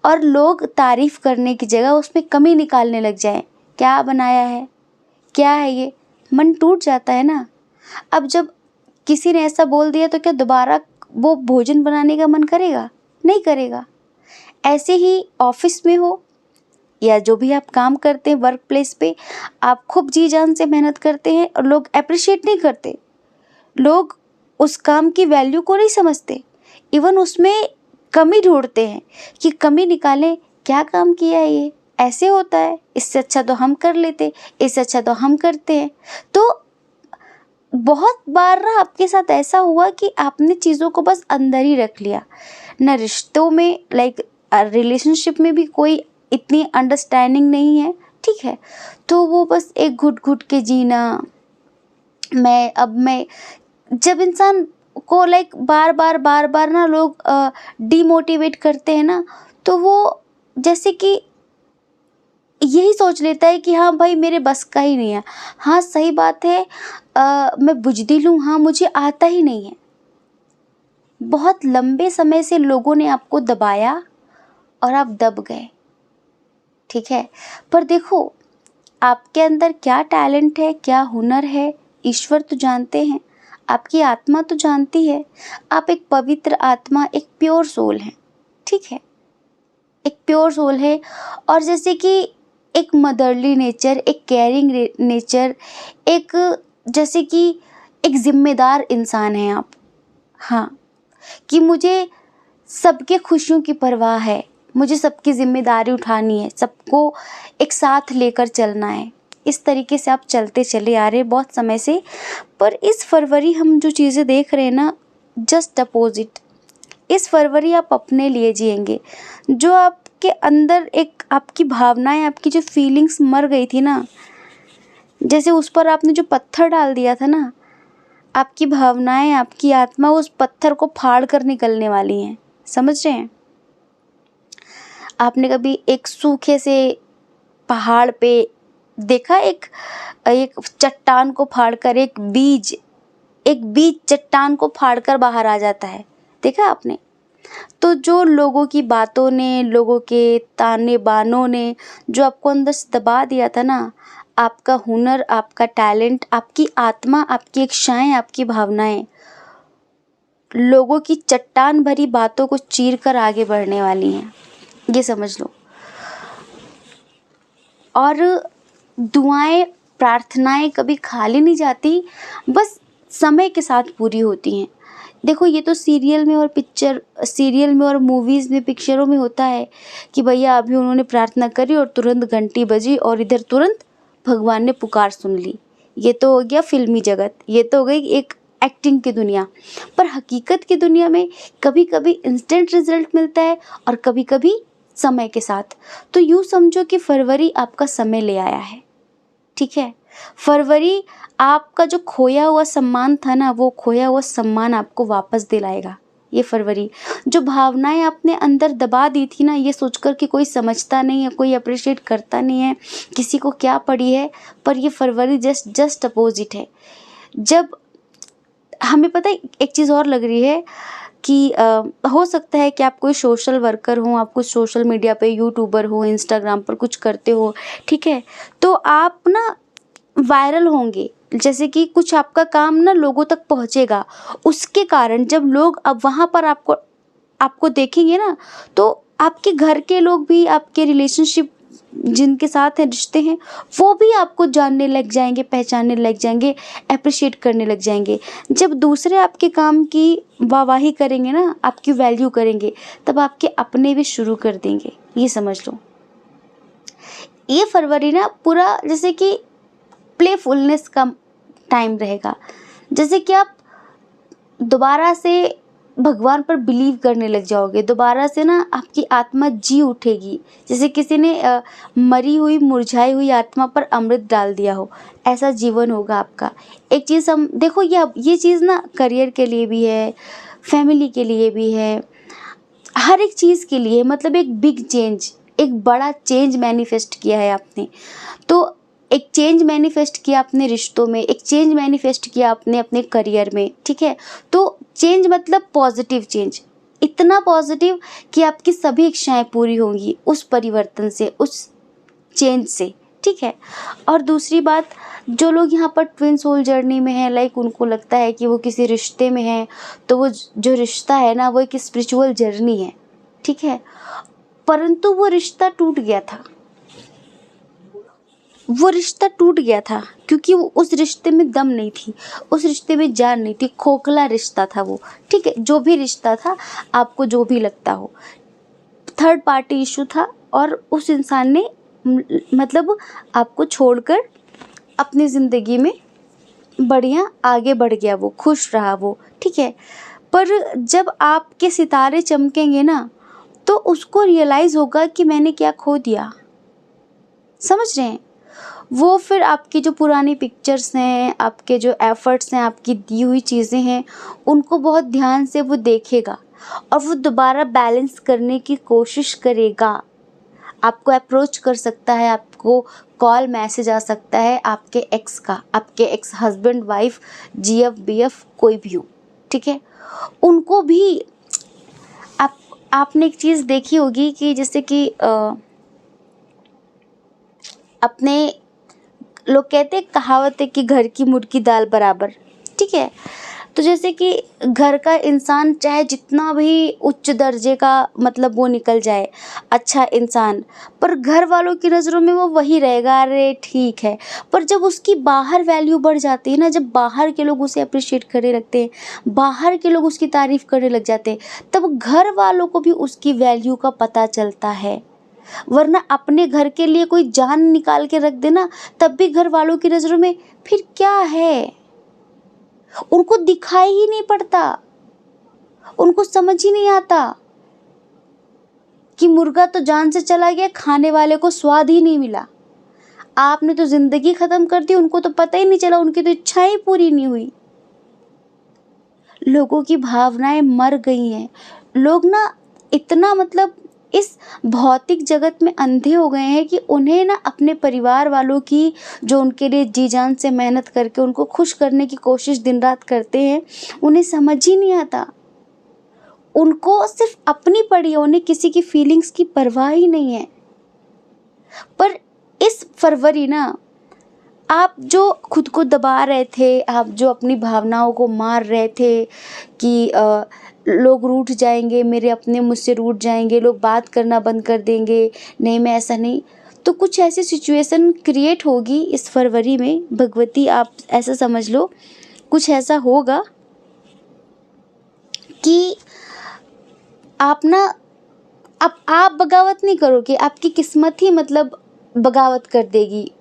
और लोग तारीफ करने की जगह उसमें कमी निकालने लग जाएं, क्या बनाया है, क्या है ये, मन टूट जाता है ना। अब जब किसी ने ऐसा बोल दिया तो क्या दोबारा वो भोजन बनाने का मन करेगा? नहीं करेगा। ऐसे ही ऑफिस में हो या जो भी आप काम करते हैं, वर्क प्लेस पे आप खूब जी जान से मेहनत करते हैं और लोग अप्रिशिएट नहीं करते, लोग उस काम की वैल्यू को नहीं समझते, इवन उसमें कमी ढूंढते हैं कि कमी निकालें, क्या काम किया है ये, ऐसे होता है, इससे अच्छा तो हम कर लेते, इससे अच्छा तो हम करते हैं। तो बहुत बार ना आपके साथ ऐसा हुआ कि आपने चीज़ों को बस अंदर ही रख लिया, ना रिश्तों में रिलेशनशिप में भी कोई इतनी अंडरस्टैंडिंग नहीं है। ठीक है, तो वो बस एक घुट घुट के जीना। मैं जब इंसान को बार बार ना लोग डीमोटिवेट करते हैं ना, तो वो जैसे कि यही सोच लेता है कि हाँ भाई मेरे बस का ही नहीं है। हाँ सही बात है, मैं बुज़दिल हूँ, हाँ मुझे आता ही नहीं है। बहुत लंबे समय से लोगों ने आपको दबाया और आप दब गए। ठीक है, पर देखो आपके अंदर क्या टैलेंट है, क्या हुनर है, ईश्वर तो जानते हैं, आपकी आत्मा तो जानती है। आप एक पवित्र आत्मा, एक प्योर सोल हैं। ठीक है, एक प्योर सोल है, और जैसे कि एक मदरली नेचर, एक केयरिंग नेचर, एक जैसे कि एक जिम्मेदार इंसान हैं आप। हाँ, कि मुझे सबके खुशियों की परवाह है, मुझे सबकी जिम्मेदारी उठानी है, सबको एक साथ लेकर चलना है। इस तरीके से आप चलते चले आ रहे हैं बहुत समय से। पर इस फरवरी हम जो चीज़ें देख रहे हैं ना, जस्ट अपोजिट। इस फरवरी आप अपने लिए जिएंगे। जो आपके अंदर एक आपकी भावनाएं, आपकी जो फीलिंग्स मर गई थी ना, जैसे उस पर आपने जो पत्थर डाल दिया था ना, आपकी भावनाएं, आपकी आत्मा उस पत्थर को फाड़ कर निकलने वाली हैं। समझ रहे हैं? आपने कभी एक सूखे से पहाड़ पे देखा, एक एक चट्टान को फाड़कर एक बीज चट्टान को फाड़कर बाहर आ जाता है, देखा आपने? तो जो लोगों की बातों ने, लोगों के ताने बानों ने जो आपको अंदर से दबा दिया था ना, आपका हुनर, आपका टैलेंट, आपकी आत्मा, आपकी इच्छाएं, आपकी भावनाएं लोगों की चट्टान भरी बातों को चीर कर आगे बढ़ने वाली हैं, ये समझ लो। और दुआएं, प्रार्थनाएं कभी खाली नहीं जाती, बस समय के साथ पूरी होती हैं। देखो, ये तो सीरियल में और मूवीज़ में, पिक्चरों में होता है कि भैया अभी उन्होंने प्रार्थना करी और तुरंत घंटी बजी और इधर तुरंत भगवान ने पुकार सुन ली। ये तो हो गया फिल्मी जगत, ये तो हो गई एक एक्टिंग की दुनिया। पर हकीकत की दुनिया में कभी कभी इंस्टेंट रिजल्ट मिलता है और कभी कभी समय के साथ। तो यूँ समझो कि फरवरी आपका समय ले आया है, ठीक है? फरवरी आपका जो खोया हुआ सम्मान था ना, वो खोया हुआ सम्मान आपको वापस दिलाएगा। ये फरवरी, जो भावनाएं आपने अंदर दबा दी थी ना, ये सोचकर कि कोई समझता नहीं है, कोई अप्रिशिएट करता नहीं है, किसी को क्या पड़ी है, पर ये फरवरी जस्ट अपोजिट है। जब हमें पता है एक चीज़ और लग रही है कि हो सकता है कि आप कोई सोशल वर्कर हो, आप कुछ सोशल मीडिया पे यूट्यूबर हो, इंस्टाग्राम पर कुछ करते हो, ठीक है? तो आप ना वायरल होंगे, जैसे कि कुछ आपका काम ना लोगों तक पहुंचेगा। उसके कारण जब लोग अब वहाँ पर आपको देखेंगे ना, तो आपके घर के लोग भी, आपके रिलेशनशिप जिनके साथ हैं, रिश्ते हैं, वो भी आपको जानने लग जाएंगे, पहचानने लग जाएंगे, अप्रिशिएट करने लग जाएंगे। जब दूसरे आपके काम की वाहवाही करेंगे ना, आपकी वैल्यू करेंगे, तब आपके अपने भी शुरू कर देंगे। ये समझ लो। ये फरवरी ना पूरा जैसे कि प्लेफुलनेस का टाइम रहेगा, जैसे कि आप दोबारा से भगवान पर बिलीव करने लग जाओगे, दोबारा से ना आपकी आत्मा जी उठेगी, जैसे किसी ने मरी हुई, मुरझाई हुई आत्मा पर अमृत डाल दिया हो, ऐसा जीवन होगा आपका। एक चीज़ हम देखो, ये चीज़ ना करियर के लिए भी है, फैमिली के लिए भी है, हर एक चीज़ के लिए। मतलब एक बिग चेंज, एक बड़ा चेंज मैनिफेस्ट किया है आपने। तो एक चेंज मैनिफेस्ट किया अपने रिश्तों में, एक चेंज मैनिफेस्ट किया आपने अपने करियर में, ठीक है? तो चेंज मतलब पॉजिटिव चेंज, इतना पॉजिटिव कि आपकी सभी इच्छाएं पूरी होंगी उस परिवर्तन से, उस चेंज से, ठीक है? और दूसरी बात, जो लोग यहाँ पर ट्विन सोल जर्नी में हैं, लाइक उनको लगता है कि वो किसी रिश्ते में हैं, तो वो जो रिश्ता है ना, वो एक स्पिरिचुअल जर्नी है, ठीक है? परंतु वो रिश्ता टूट गया था, वो रिश्ता टूट गया था क्योंकि उस रिश्ते में दम नहीं थी, उस रिश्ते में जान नहीं थी, खोखला रिश्ता था वो, ठीक है? जो भी रिश्ता था, आपको जो भी लगता हो, थर्ड पार्टी इशू था और उस इंसान ने मतलब आपको छोड़कर अपनी ज़िंदगी में बढ़िया आगे बढ़ गया, वो खुश रहा वो, ठीक है? पर जब आपके सितारे चमकेंगे ना, तो उसको रियलाइज़ होगा कि मैंने क्या खो दिया। समझ रहे हैं? वो फिर आपकी जो पुरानी पिक्चर्स हैं, आपके जो एफ़र्ट्स हैं, आपकी दी हुई चीज़ें हैं, उनको बहुत ध्यान से वो देखेगा और वो दोबारा बैलेंस करने की कोशिश करेगा। आपको अप्रोच कर सकता है, आपको कॉल मैसेज आ सकता है आपके एक्स का, आपके ex husband, wife, GF, BF, कोई भी हो, ठीक है? उनको भी आपने एक चीज़ देखी होगी कि जैसे कि अपने लोग कहते हैं, कहावत है कि घर की मुर्गी दाल बराबर, ठीक है? तो जैसे कि घर का इंसान चाहे जितना भी उच्च दर्जे का मतलब वो निकल जाए, अच्छा इंसान, पर घर वालों की नज़रों में वो वही रहेगा, अरे ठीक है। पर जब उसकी बाहर वैल्यू बढ़ जाती है ना, जब बाहर के लोग उसे अप्रिशिएट करने लगते हैं, बाहर के लोग उसकी तारीफ़ करने लग जाते हैं, तब घर वालों को भी उसकी वैल्यू का पता चलता है। वरना अपने घर के लिए कोई जान निकाल के रख देना, तब भी घर वालों की नज़रों में फिर क्या है, उनको दिखाई ही नहीं पड़ता, उनको समझ ही नहीं आता कि मुर्गा तो जान से चला गया, खाने वाले को स्वाद ही नहीं मिला। आपने तो जिंदगी खत्म कर दी, उनको तो पता ही नहीं चला, उनकी तो इच्छाएं पूरी नहीं हुई। लोगों की भावनाएं मर गई हैं। लोग ना इतना मतलब इस भौतिक जगत में अंधे हो गए हैं कि उन्हें ना अपने परिवार वालों की, जो उनके लिए जी जान से मेहनत करके उनको खुश करने की कोशिश दिन रात करते हैं, उन्हें समझ ही नहीं आता। उनको सिर्फ अपनी पड़ी है, उन्हें किसी की फीलिंग्स की परवाह ही नहीं है। पर इस फरवरी ना, आप जो खुद को दबा रहे थे, आप जो अपनी भावनाओं को मार रहे थे कि लोग रूठ जाएंगे, मेरे अपने मुझसे रूठ जाएंगे, लोग बात करना बंद कर देंगे, नहीं मैं ऐसा नहीं, तो कुछ ऐसी सिचुएशन क्रिएट होगी इस फरवरी में, भगवती आप ऐसा समझ लो, कुछ ऐसा होगा कि आप ना, अब आप बगावत नहीं करोगे, आपकी किस्मत ही मतलब बगावत कर देगी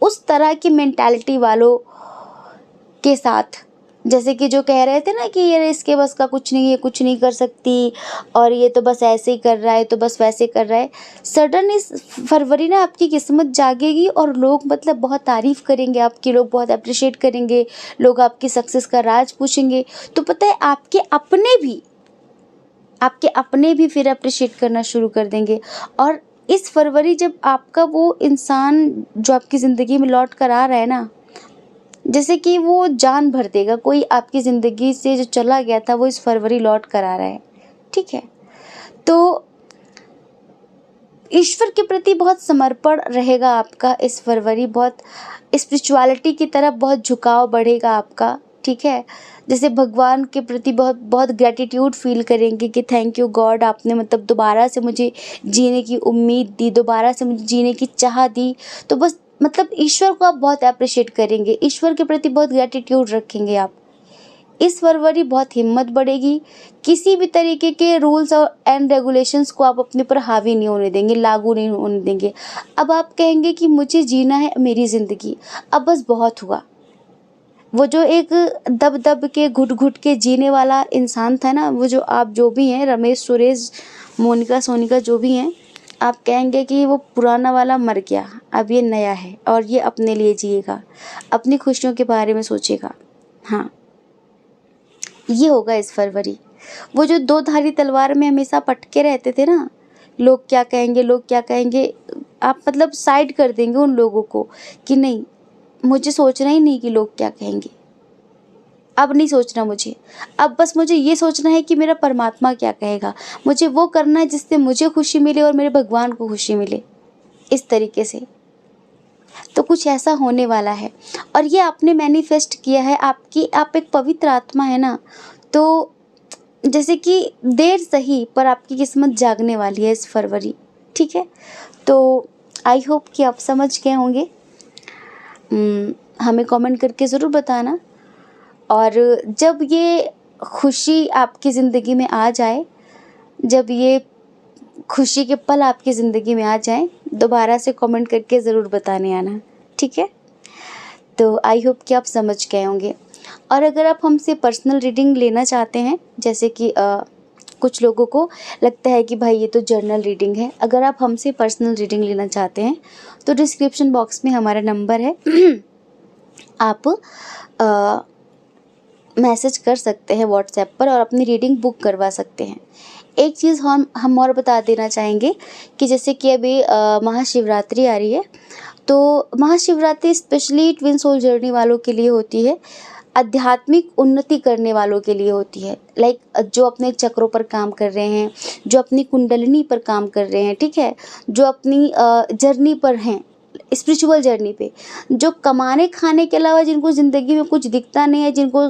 उस तरह की मेंटालिटी वालों के साथ। जैसे कि जो कह रहे थे ना कि ये इसके बस का कुछ नहीं है, कुछ नहीं कर सकती, और ये तो बस ऐसे ही कर रहा है, तो बस वैसे कर रहा है। सडन इस फरवरी ना आपकी किस्मत जागेगी और लोग मतलब बहुत तारीफ़ करेंगे आपकी, लोग बहुत अप्रिशिएट करेंगे, लोग आपकी सक्सेस का राज पूछेंगे। तो पता है आपके अपने भी फिर अप्रिशिएट करना शुरू कर देंगे। और इस फरवरी जब आपका वो इंसान जो आपकी ज़िंदगी में लौट कर आ रहा है ना, जैसे कि वो जान भर देगा, कोई आपकी ज़िंदगी से जो चला गया था वो इस फरवरी लौट कर आ रहा है, ठीक है। तो ईश्वर के प्रति बहुत समर्पण रहेगा आपका इस फरवरी, बहुत स्पिरिचुअलिटी की तरफ बहुत झुकाव बढ़ेगा आपका, ठीक है। जैसे भगवान के प्रति बहुत बहुत ग्रैटिट्यूड फील करेंगे कि थैंक यू गॉड, आपने मतलब दोबारा से मुझे जीने की उम्मीद दी, दोबारा से मुझे जीने की चाह दी। तो बस मतलब ईश्वर को आप बहुत अप्रिशिएट करेंगे, ईश्वर के प्रति बहुत ग्रैटिट्यूड रखेंगे आप। इस फरवरी बहुत हिम्मत बढ़ेगी, किसी भी तरीके के रूल्स और एंड रेगुलेशंस को आप अपने पर हावी नहीं होने देंगे, लागू नहीं होने देंगे। अब आप कहेंगे कि मुझे जीना है मेरी ज़िंदगी, अब बस बहुत हुआ। वो जो एक दब दब के घुट घुट के जीने वाला इंसान था ना, वो जो आप जो भी हैं, रमेश सुरेश मोनिका सोनिका जो भी हैं, आप कहेंगे कि वो पुराना वाला मर गया, अब ये नया है और ये अपने लिए जिएगा, अपनी खुशियों के बारे में सोचेगा। हाँ, ये होगा इस फरवरी। वो जो दो धारी तलवार में हमेशा पटके रहते थे ना, लोग क्या कहेंगे, लोग क्या कहेंगे, आप मतलब साइड कर देंगे उन लोगों को कि नहीं, मुझे सोचना ही नहीं कि लोग क्या कहेंगे, अब नहीं सोचना मुझे। अब बस मुझे ये सोचना है कि मेरा परमात्मा क्या कहेगा, मुझे वो करना है जिससे मुझे खुशी मिले और मेरे भगवान को खुशी मिले, इस तरीके से। तो कुछ ऐसा होने वाला है और ये आपने मैनिफेस्ट किया है, आप एक पवित्र आत्मा है ना, तो जैसे कि देर सही पर आपकी किस्मत जागने वाली है इस फरवरी, ठीक है। तो आई होप कि आप समझ गए होंगे। हमें कमेंट करके ज़रूर बताना, और जब ये खुशी आपकी ज़िंदगी में आ जाए, जब ये खुशी के पल आपकी ज़िंदगी में आ जाएं, दोबारा से कमेंट करके ज़रूर बताने आना, ठीक है। तो आई होप कि आप समझ गए होंगे। और अगर आप हमसे पर्सनल रीडिंग लेना चाहते हैं, जैसे कि कुछ लोगों को लगता है कि भाई ये तो जर्नल रीडिंग है, अगर आप हमसे पर्सनल रीडिंग लेना चाहते हैं तो डिस्क्रिप्शन बॉक्स में हमारा नंबर है आप मैसेज कर सकते हैं व्हाट्सएप पर और अपनी रीडिंग बुक करवा सकते हैं। एक चीज़ हम और बता देना चाहेंगे कि जैसे कि अभी महाशिवरात्रि आ रही है, तो Mahashivratri specially twin soul journey वालों के लिए होती है, आध्यात्मिक उन्नति करने वालों के लिए होती है। लाइक जो अपने चक्रों पर काम कर रहे हैं, जो अपनी कुंडलिनी पर काम कर रहे हैं, ठीक है, जो अपनी जर्नी पर हैं, स्पिरिचुअल जर्नी पे, जो कमाने खाने के अलावा जिनको ज़िंदगी में कुछ दिखता नहीं है, जिनको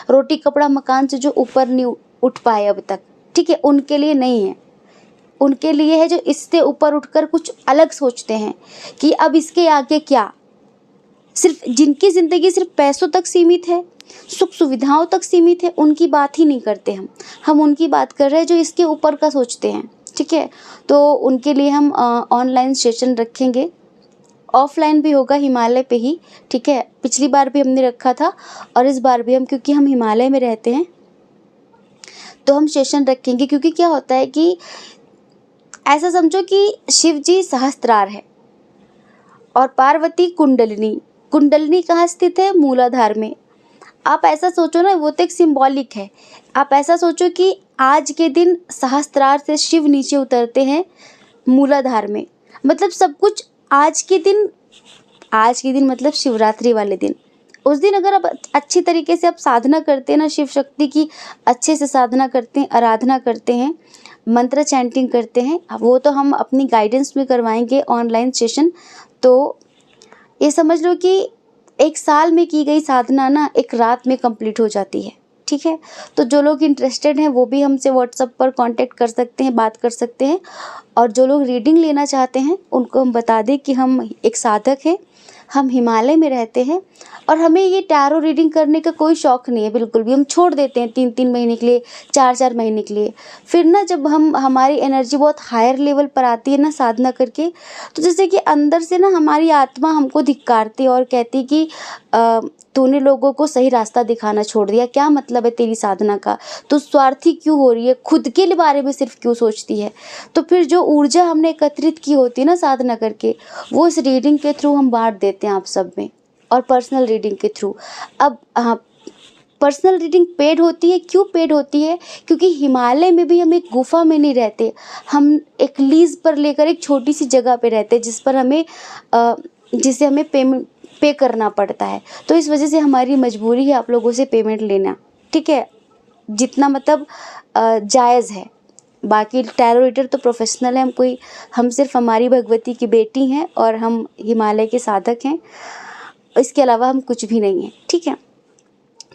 रोटी कपड़ा मकान से जो ऊपर नहीं उठ पाए अब तक, ठीक है, उनके लिए नहीं है। उनके लिए है जो इससे ऊपर उठकर कुछ अलग सोचते हैं कि अब इसके आगे क्या। सिर्फ जिनकी ज़िंदगी सिर्फ पैसों तक सीमित है, सुख सुविधाओं तक सीमित है, उनकी बात ही नहीं करते हम उनकी बात कर रहे हैं जो इसके ऊपर का सोचते हैं, ठीक है। तो उनके लिए हम ऑनलाइन सेशन रखेंगे, ऑफलाइन भी होगा हिमालय पे ही, ठीक है। पिछली बार भी हमने रखा था और इस बार भी हम, क्योंकि हम हिमालय में रहते हैं तो हम सेशन रखेंगे। क्योंकि क्या होता है कि ऐसा समझो कि शिव जी सहस्त्रार है और पार्वती कुंडलिनी। कुंडलिनी कहाँ स्थित है? मूलाधार में। आप ऐसा सोचो ना, वो तो एक सिंबॉलिक है। आप ऐसा सोचो कि आज के दिन सहस्त्रार से शिव नीचे उतरते हैं मूलाधार में, मतलब सब कुछ आज के दिन मतलब शिवरात्रि वाले दिन। उस दिन अगर आप अच्छी तरीके से आप साधना करते हैं ना, शिव शक्ति की अच्छे से साधना करते हैं, आराधना करते हैं, मंत्र चैंटिंग करते हैं, वो तो हम अपनी गाइडेंस में करवाएंगे ऑनलाइन सेशन। तो ये समझ लो कि एक साल में की गई साधना ना एक रात में कंप्लीट हो जाती है, ठीक है। तो जो लोग इंटरेस्टेड हैं वो भी हमसे व्हाट्सएप पर कांटेक्ट कर सकते हैं, बात कर सकते हैं। और जो लोग रीडिंग लेना चाहते हैं उनको हम बता दें कि हम एक साधक हैं, हम हिमालय में रहते हैं और हमें ये टैरो रीडिंग करने का कोई शौक़ नहीं है बिल्कुल भी। हम छोड़ देते हैं 3-3 महीने के लिए, 4-4 महीने के लिए। फिर ना जब हमारी एनर्जी बहुत हायर लेवल पर आती है ना साधना करके, तो जैसे कि अंदर से ना हमारी आत्मा हमको धिक्कारती है और कहती कि तूने लोगों को सही रास्ता दिखाना छोड़ दिया, क्या मतलब है तेरी साधना का, तू स्वार्थी क्यों हो रही है, खुद के लिए बारे में सिर्फ क्यों सोचती है। तो फिर जो ऊर्जा हमने एकत्रित की होती है ना साधना करके, वो इस रीडिंग के थ्रू हम बांट देते हैं आप सब में, और पर्सनल रीडिंग के थ्रू। अब पर्सनल रीडिंग पेड होती है। क्यों पेड होती है? क्योंकि हिमालय में भी हम एक गुफा में नहीं रहते, हम एक लीज पर लेकर एक छोटी सी जगह पे रहते हैं जिसे हमें पे करना पड़ता है। तो इस वजह से हमारी मजबूरी है आप लोगों से पेमेंट लेना, ठीक है, जितना मतलब जायज़ है। बाकी टैरो रीडर तो प्रोफेशनल है, हम सिर्फ हमारी भगवती की बेटी हैं और हम हिमालय के साधक हैं, इसके अलावा हम कुछ भी नहीं हैं, ठीक है।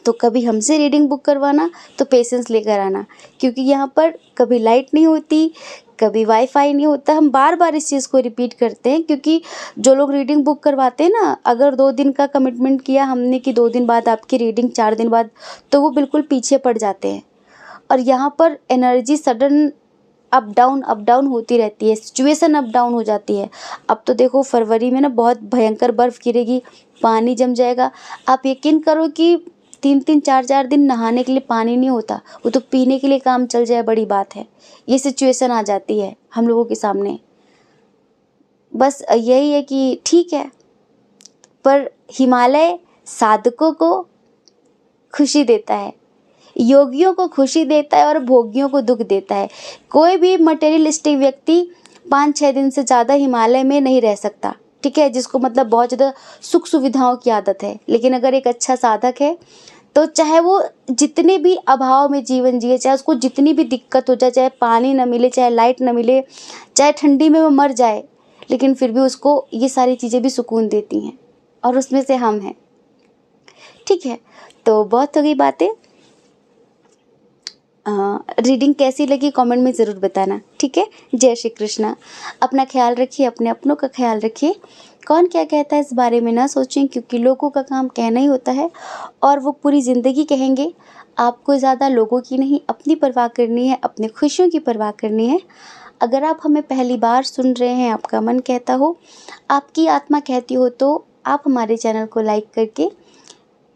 तो कभी हमसे रीडिंग बुक करवाना तो पेशेंस लेकर आना, क्योंकि यहाँ पर कभी लाइट नहीं होती, कभी वाईफाई नहीं होता। हम बार बार इस चीज़ को रिपीट करते हैं, क्योंकि जो लोग रीडिंग बुक करवाते हैं ना, अगर 2 दिन का कमिटमेंट किया हमने कि 2 दिन बाद आपकी रीडिंग, 4 दिन बाद, तो वो बिल्कुल पीछे पड़ जाते हैं। और यहाँ पर एनर्जी सडन अप डाउन होती रहती है, सिचुएशन अप डाउन हो जाती है। अब तो देखो फरवरी में ना बहुत भयंकर बर्फ़ गिरेगी, पानी जम जाएगा। आप यकीन करो कि 3-3 4-4 दिन नहाने के लिए पानी नहीं होता, वो तो पीने के लिए काम चल जाए बड़ी बात है। ये सिचुएशन आ जाती है हम लोगों के सामने। बस यही है कि ठीक है, पर हिमालय साधकों को खुशी देता है, योगियों को खुशी देता है और भोगियों को दुख देता है। कोई भी मटेरियलिस्टिक व्यक्ति 5-6 दिन से ज़्यादा हिमालय में नहीं रह सकता, ठीक है, जिसको मतलब बहुत ज़्यादा सुख सुविधाओं की आदत है। लेकिन अगर एक अच्छा साधक है तो चाहे वो जितने भी अभाव में जीवन जिए, चाहे उसको जितनी भी दिक्कत हो जाए, चाहे पानी न मिले, चाहे लाइट न मिले, चाहे ठंडी में वो मर जाए, लेकिन फिर भी उसको ये सारी चीज़ें भी सुकून देती हैं, और उसमें से हम हैं, ठीक है। तो बहुत हो गई बातें। रीडिंग कैसी लगी कमेंट में ज़रूर बताना, ठीक है। जय श्री कृष्णा। अपना ख्याल रखिए, अपने अपनों का ख्याल रखिए। कौन क्या कहता है इस बारे में ना सोचें, क्योंकि लोगों का काम कहना ही होता है और वो पूरी ज़िंदगी कहेंगे। आपको ज़्यादा लोगों की नहीं, अपनी परवाह करनी है, अपनी खुशियों की परवाह करनी है। अगर आप हमें पहली बार सुन रहे हैं, आपका मन कहता हो, आपकी आत्मा कहती हो, तो आप हमारे चैनल को लाइक करके,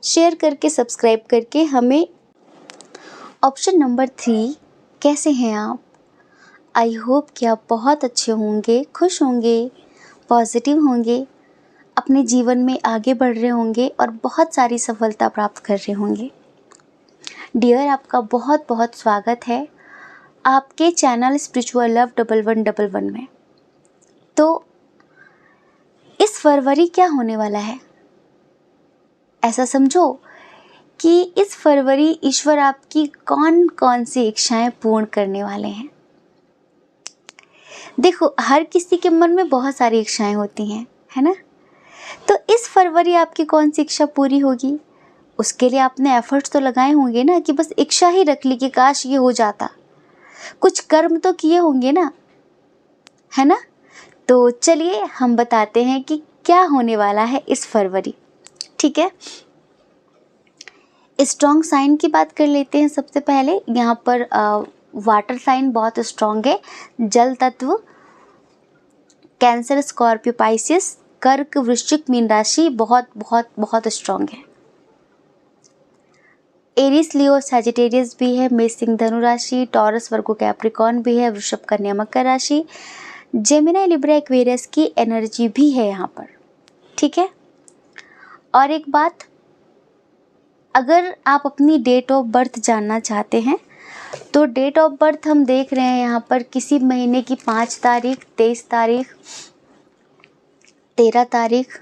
शेयर करके, सब्सक्राइब करके हमें। ऑप्शन नंबर 3, कैसे हैं आप? आई होप कि आप बहुत अच्छे होंगे, खुश होंगे, पॉजिटिव होंगे, अपने जीवन में आगे बढ़ रहे होंगे और बहुत सारी सफलता प्राप्त कर रहे होंगे। डियर, आपका बहुत बहुत स्वागत है आपके चैनल स्पिरिचुअल लव 1111 में। तो इस फरवरी क्या होने वाला है? ऐसा समझो कि इस फरवरी ईश्वर आपकी कौन कौन सी इच्छाएं पूर्ण करने वाले हैं। देखो, हर किसी के मन में बहुत सारी इच्छाएं होती हैं, है ना। तो इस फरवरी आपकी कौन सी इच्छा पूरी होगी, उसके लिए आपने एफर्ट्स तो लगाए होंगे ना, कि बस इच्छा ही रख ली कि काश ये हो जाता, कुछ कर्म तो किए होंगे ना, है ना। तो चलिए हम बताते हैं कि क्या होने वाला है इस फरवरी, ठीक है। स्ट्रॉन्ग साइन की बात कर लेते हैं। सबसे पहले यहाँ पर वाटर साइन बहुत स्ट्रॉन्ग है, जल तत्व, कैंसर, स्कॉर्पियो, पाइसिस, कर्क, वृश्चिक, मीन राशि बहुत बहुत बहुत स्ट्रॉन्ग है। एरिस, लियो, सैजिटेरियस भी है, मेष, सिंह, धनु राशि, टॉरस, वर्गो, कैप्रिकॉर्न भी है, वृषभ, कन्या, मकर राशि, जेमिनी, लिब्रा, एक्वेरियस की एनर्जी भी है यहाँ पर, ठीक है। और एक बात, अगर आप अपनी डेट ऑफ बर्थ जानना चाहते हैं तो डेट ऑफ बर्थ हम देख रहे हैं यहाँ पर किसी महीने की 5 तारीख, 23 तारीख, 13 तारीख,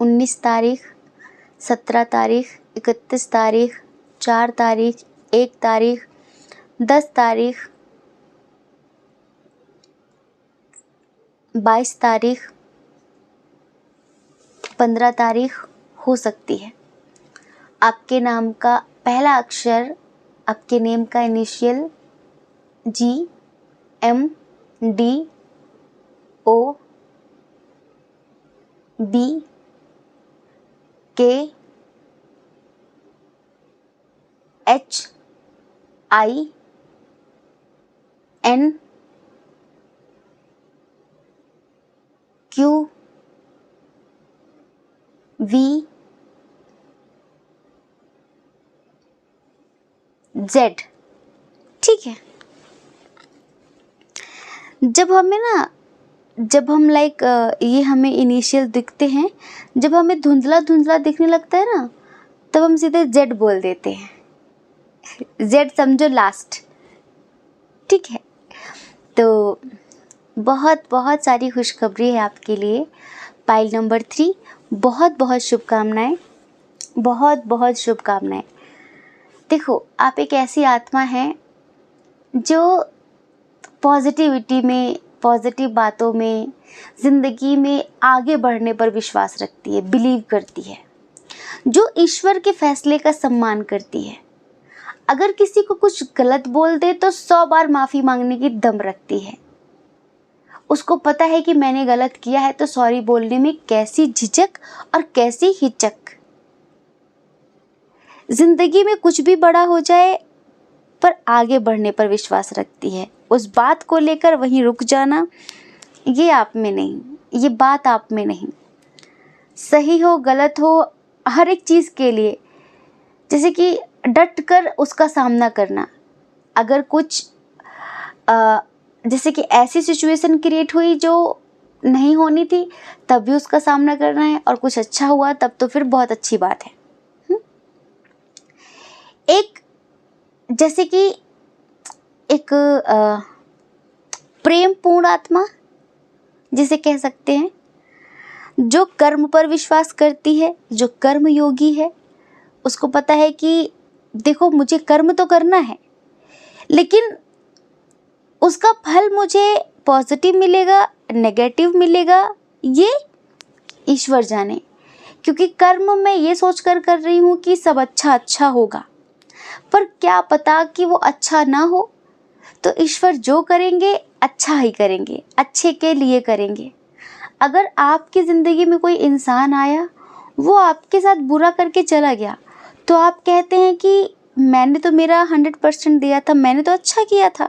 19 तारीख, 17 तारीख, 31 तारीख, 4 तारीख, 1 तारीख, 10 तारीख, 22 तारीख, 15 तारीख हो सकती है। आपके नाम का पहला अक्षर, आपके नेम का initial G, M, D, O, B, K, H, I, N, Q, V, Z, ठीक है। जब हम ये हमें इनिशियल दिखते हैं, जब हमें धुंधला धुंधला दिखने लगता है ना, तब हम सीधे Z बोल देते हैं। Z समझो लास्ट, ठीक है। तो बहुत बहुत सारी खुशखबरी है आपके लिए। पाइल नंबर 3, बहुत बहुत शुभकामनाएं, बहुत बहुत शुभकामनाएं। देखो, आप एक ऐसी आत्मा है जो पॉजिटिविटी में, पॉजिटिव बातों में, ज़िंदगी में आगे बढ़ने पर विश्वास रखती है, बिलीव करती है, जो ईश्वर के फैसले का सम्मान करती है। अगर किसी को कुछ गलत बोल दे तो 100 बार माफ़ी मांगने की दम रखती है। उसको पता है कि मैंने गलत किया है तो सॉरी बोलने में कैसी झिझक और कैसी हिचक। जिंदगी में कुछ भी बड़ा हो जाए पर आगे बढ़ने पर विश्वास रखती है। उस बात को लेकर वहीं रुक जाना, ये आप में नहीं, ये बात आप में नहीं। सही हो गलत हो, हर एक चीज़ के लिए जैसे कि डट कर उसका सामना करना। अगर कुछ जैसे कि ऐसी सिचुएशन क्रिएट हुई जो नहीं होनी थी, तब भी उसका सामना करना है, और कुछ अच्छा हुआ तब तो फिर बहुत अच्छी बात है। एक जैसे कि एक प्रेम पूर्ण आत्मा जिसे कह सकते हैं, जो कर्म पर विश्वास करती है, जो कर्म योगी है। उसको पता है कि देखो मुझे कर्म तो करना है, लेकिन उसका फल मुझे पॉजिटिव मिलेगा, नेगेटिव मिलेगा, ये ईश्वर जाने। क्योंकि कर्म मैं ये सोच कर रही हूँ कि सब अच्छा अच्छा होगा, पर क्या पता कि वो अच्छा ना हो। तो ईश्वर जो करेंगे अच्छा ही करेंगे, अच्छे के लिए करेंगे। अगर आपकी ज़िंदगी में कोई इंसान आया, वो आपके साथ बुरा करके चला गया, तो आप कहते हैं कि मैंने तो मेरा 100% दिया था, मैंने तो अच्छा किया था,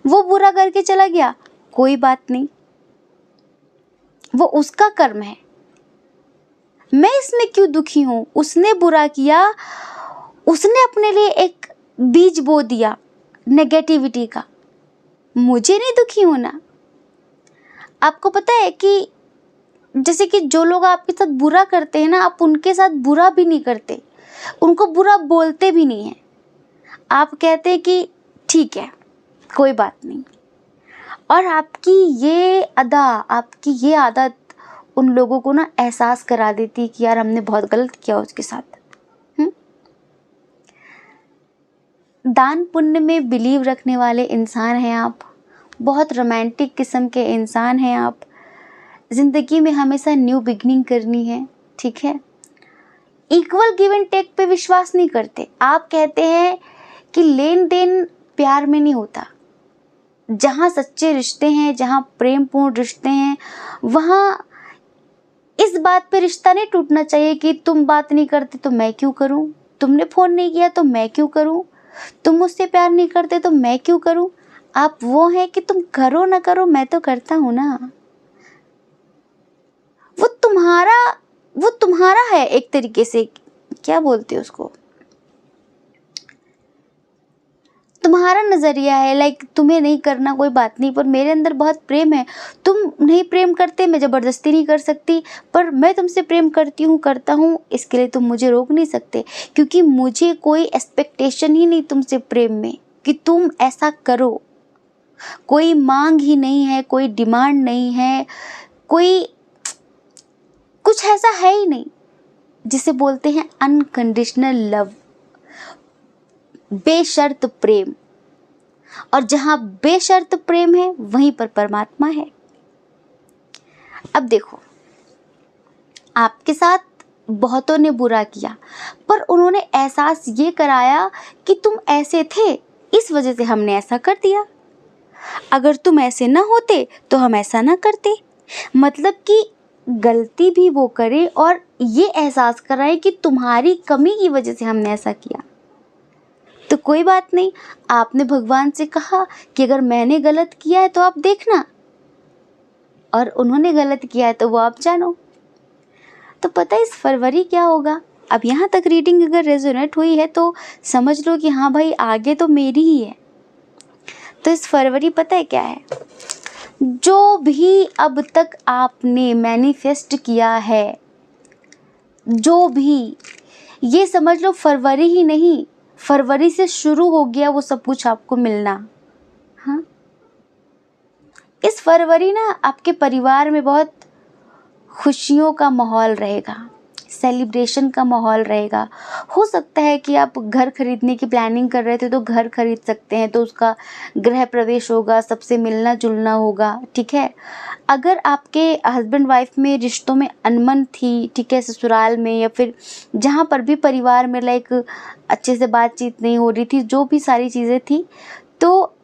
वो बुरा करके चला गया, कोई बात नहीं, वो उसका कर्म है, मैं इसमें क्यों दुखी हूँ। उसने बुरा किया, उसने अपने लिए एक बीज बो दिया नेगेटिविटी का, मुझे नहीं दुखी होना। आपको पता है कि जैसे कि जो लोग आपके साथ बुरा करते हैं ना, आप उनके साथ बुरा भी नहीं करते, उनको बुरा बोलते भी नहीं है। आप कहते हैं कि ठीक है, कोई बात नहीं। और आपकी ये अदा, आपकी ये आदत उन लोगों को ना एहसास करा देती कि यार हमने बहुत गलत किया उसके साथ। दान पुण्य में बिलीव रखने वाले इंसान हैं आप, बहुत रोमांटिक किस्म के इंसान हैं आप। ज़िंदगी में हमेशा न्यू बिगनिंग करनी है, ठीक है। इक्वल गिव एंड टेक पे विश्वास नहीं करते। आप कहते हैं कि लेन देन प्यार में नहीं होता। जहाँ सच्चे रिश्ते हैं, जहाँ प्रेमपूर्ण रिश्ते हैं, वहाँ इस बात पे रिश्ता नहीं टूटना चाहिए कि तुम बात नहीं करते तो मैं क्यों करूं, तुमने फ़ोन नहीं किया तो मैं क्यों करूं, तुम मुझसे प्यार नहीं करते तो मैं क्यों करूं। आप वो हैं कि तुम करो ना करो मैं तो करता हूं ना। वो तुम्हारा है एक तरीके से, क्या बोलते हो उसको, तुम्हारा नज़रिया है। लाइक तुम्हें नहीं करना कोई बात नहीं, पर मेरे अंदर बहुत प्रेम है। तुम नहीं प्रेम करते, मैं ज़बरदस्ती नहीं कर सकती, पर मैं तुमसे प्रेम करती हूँ, करता हूँ, इसके लिए तुम मुझे रोक नहीं सकते, क्योंकि मुझे कोई एक्सपेक्टेशन ही नहीं तुमसे प्रेम में कि तुम ऐसा करो। कोई मांग ही नहीं है, कोई डिमांड नहीं है, कोई कुछ ऐसा है ही नहीं जिसे बोलते हैं अनकंडीशनल लव, बेशर्त प्रेम। और जहां बेशर्त प्रेम है वहीं पर परमात्मा है। अब देखो, आपके साथ बहुतों ने बुरा किया, पर उन्होंने एहसास ये कराया कि तुम ऐसे थे, इस वजह से हमने ऐसा कर दिया। अगर तुम ऐसे ना होते तो हम ऐसा ना करते। मतलब कि गलती भी वो करे और ये एहसास कराए कि तुम्हारी कमी की वजह से हमने ऐसा किया। तो कोई बात नहीं, आपने भगवान से कहा कि अगर मैंने गलत किया है तो आप देखना, और उन्होंने गलत किया है तो वो आप जानो। तो पता है इस फरवरी क्या होगा। अब यहाँ तक रीडिंग अगर रेजोनेट हुई है तो समझ लो कि हाँ भाई आगे तो मेरी ही है। तो इस फरवरी पता है क्या है, जो भी अब तक आपने मैनिफेस्ट किया है, जो भी, ये समझ लो फरवरी ही नहीं, फरवरी से शुरू हो गया वो सब कुछ आपको मिलना। हाँ, इस फरवरी ना आपके परिवार में बहुत खुशियों का माहौल रहेगा, सेलिब्रेशन का माहौल रहेगा। हो सकता है कि आप घर खरीदने की प्लानिंग कर रहे थे तो घर खरीद सकते हैं, तो उसका गृह प्रवेश होगा, सबसे मिलना जुलना होगा, ठीक है। अगर आपके हस्बैंड वाइफ में रिश्तों में अनबन थी, ठीक है, ससुराल में या फिर जहाँ पर भी परिवार में लाइक अच्छे से बातचीत नहीं हो रही थी, जो भी सारी चीज़ें थी, तो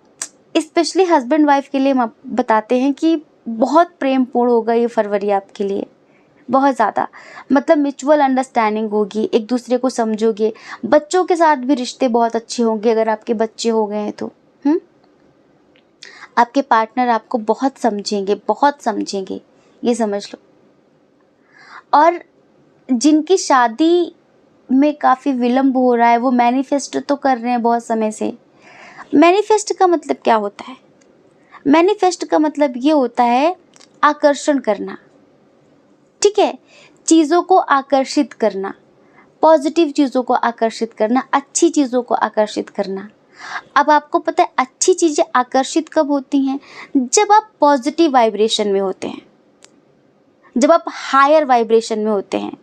स्पेशली हस्बैंड वाइफ के लिए हम बताते हैं कि बहुत प्रेमपूर्ण होगा ये फरवरी आपके लिए, बहुत ज़्यादा। मतलब म्यूचुअल अंडरस्टैंडिंग होगी, एक दूसरे को समझोगे। बच्चों के साथ भी रिश्ते बहुत अच्छे होंगे अगर आपके बच्चे हो गए हैं तो। आपके पार्टनर आपको बहुत समझेंगे, ये समझ लो। और जिनकी शादी में काफ़ी विलम्ब हो रहा है, वो मैनिफेस्ट तो कर रहे हैं बहुत समय से। मैनिफेस्ट का मतलब क्या होता है? मैनिफेस्ट का मतलब ये होता है आकर्षण करना, ठीक है, चीज़ों को आकर्षित करना, पॉजिटिव चीज़ों को आकर्षित करना, अच्छी चीज़ों को आकर्षित करना। अब आपको पता है अच्छी चीज़ें आकर्षित कब होती हैं? जब आप पॉजिटिव वाइब्रेशन में होते हैं, जब आप हायर वाइब्रेशन में होते हैं,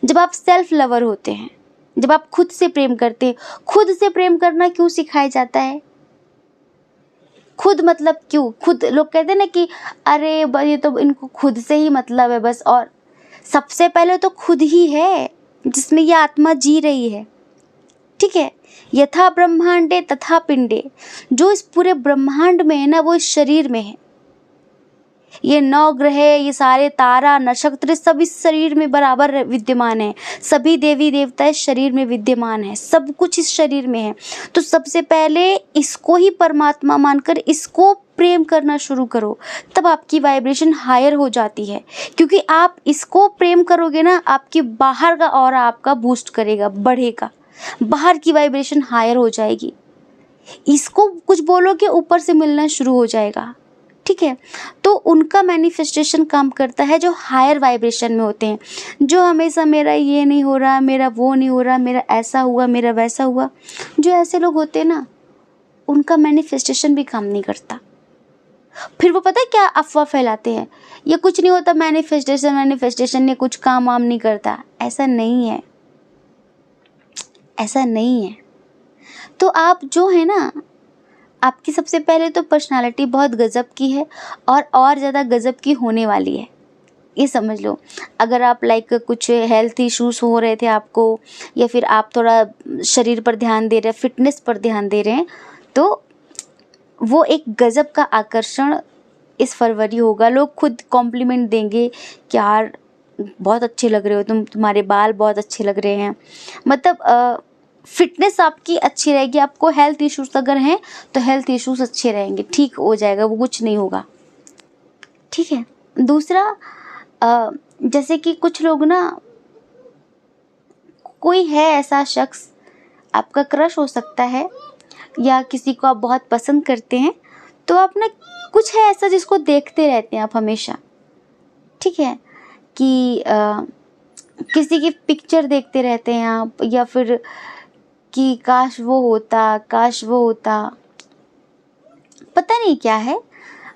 जब आप सेल्फ लवर होते हैं, जब आप खुद से प्रेम करते हैं। खुद से प्रेम करना क्यों सिखाया जाता है? खुद मतलब क्यों? खुद लोग कहते हैं ना कि अरे ये तो इनको खुद से ही मतलब है बस, और सबसे पहले तो खुद ही है जिसमें ये आत्मा जी रही है, ठीक है। यथा ब्रह्मांडे तथा पिंडे, जो इस पूरे ब्रह्मांड में है ना वो इस शरीर में है। ये 9 ग्रह, ये सारे तारा नक्षत्र सब इस शरीर में बराबर विद्यमान है। सभी देवी देवता इस शरीर में विद्यमान है, सब कुछ इस शरीर में है। तो सबसे पहले इसको ही परमात्मा मानकर इसको प्रेम करना शुरू करो, तब आपकी वाइब्रेशन हायर हो जाती है। क्योंकि आप इसको प्रेम करोगे ना, आपके बाहर का ऑरा आपका बूस्ट करेगा, बढ़ेगा, बाहर की वाइब्रेशन हायर हो जाएगी। इसको कुछ बोलोगे ऊपर से मिलना शुरू हो जाएगा, ठीक है। तो उनका मैनिफेस्टेशन काम करता है जो हायर वाइब्रेशन में होते हैं, जो हमेशा मेरा ये नहीं हो रहा, मेरा वो नहीं हो रहा, मेरा ऐसा हुआ, मेरा वैसा हुआ, जो ऐसे लोग होते हैं ना उनका मैनिफेस्टेशन भी काम नहीं करता। फिर वो पता है क्या अफवाह फैलाते हैं, ये कुछ नहीं होता, मैनिफेस्टेशन ये कुछ काम वाम नहीं करता। ऐसा नहीं है, ऐसा नहीं है। तो आप जो है ना, आपकी सबसे पहले तो पर्सनालिटी बहुत गजब की है और ज़्यादा गजब की होने वाली है, ये समझ लो। अगर आप लाइक कुछ हेल्थ इश्यूज़ हो रहे थे आपको, या फिर आप थोड़ा शरीर पर ध्यान दे रहे हैं, फिटनेस पर ध्यान दे रहे हैं, तो वो एक गज़ब का आकर्षण इस फरवरी होगा। लोग खुद कॉम्प्लीमेंट देंगे कि यार बहुत अच्छे लग रहे हो तुम, तुम्हारे बाल बहुत अच्छे लग रहे हैं। मतलब फिटनेस आपकी अच्छी रहेगी। आपको हेल्थ इश्यूज़ अगर हैं तो हेल्थ इश्यूज़ अच्छे रहेंगे, ठीक हो जाएगा, वो कुछ नहीं होगा। ठीक है। दूसरा, जैसे कि कुछ लोग ना, कोई है ऐसा शख्स, आपका क्रश हो सकता है या किसी को आप बहुत पसंद करते हैं, तो आप ना, कुछ है ऐसा जिसको देखते रहते हैं आप हमेशा। ठीक है, कि किसी की पिक्चर देखते रहते हैं आप, या फिर कि काश वो होता, काश वो होता, पता नहीं क्या है।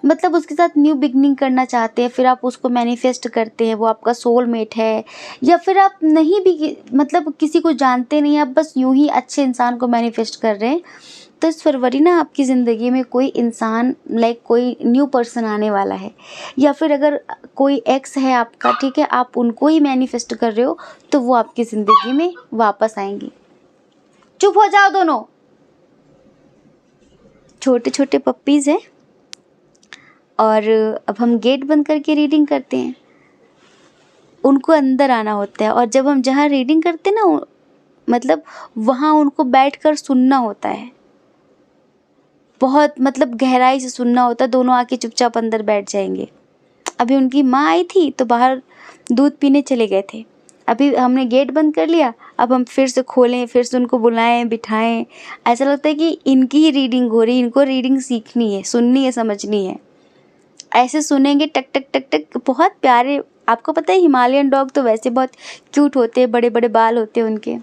मतलब उसके साथ न्यू बिगनिंग करना चाहते हैं, फिर आप उसको मैनिफेस्ट करते हैं, वो आपका सोलमेट है। या फिर आप नहीं भी, मतलब किसी को जानते नहीं, आप बस यूं ही अच्छे इंसान को मैनिफेस्ट कर रहे हैं। तो इस फरवरी ना आपकी ज़िंदगी में कोई इंसान, लाइक कोई न्यू पर्सन आने वाला है। या फिर अगर कोई एक्स है आपका, ठीक है, आप उनको ही मैनिफेस्ट कर रहे हो, तो वो आपकी ज़िंदगी में वापस आएंगे। चुप हो जाओ दोनों, छोटे छोटे पप्पीज़ हैं। और अब हम गेट बंद करके रीडिंग करते हैं, उनको अंदर आना होता है। और जब हम जहाँ रीडिंग करते हैं ना, मतलब वहाँ उनको बैठकर सुनना होता है, बहुत मतलब गहराई से सुनना होता है। दोनों आके चुपचाप अंदर बैठ जाएंगे। अभी उनकी माँ आई थी तो बाहर दूध पीने चले गए थे, अभी हमने गेट बंद कर लिया, अब हम फिर से खोलें, फिर से उनको बुलाएं, बिठाएं। ऐसा लगता है कि इनकी ही रीडिंग हो रही है, इनको रीडिंग सीखनी है, सुननी है, समझनी है। ऐसे सुनेंगे टक टक टक टक, बहुत प्यारे। आपको पता है हिमालयन डॉग तो वैसे बहुत क्यूट होते हैं, बड़े बड़े बाल होते हैं उनके,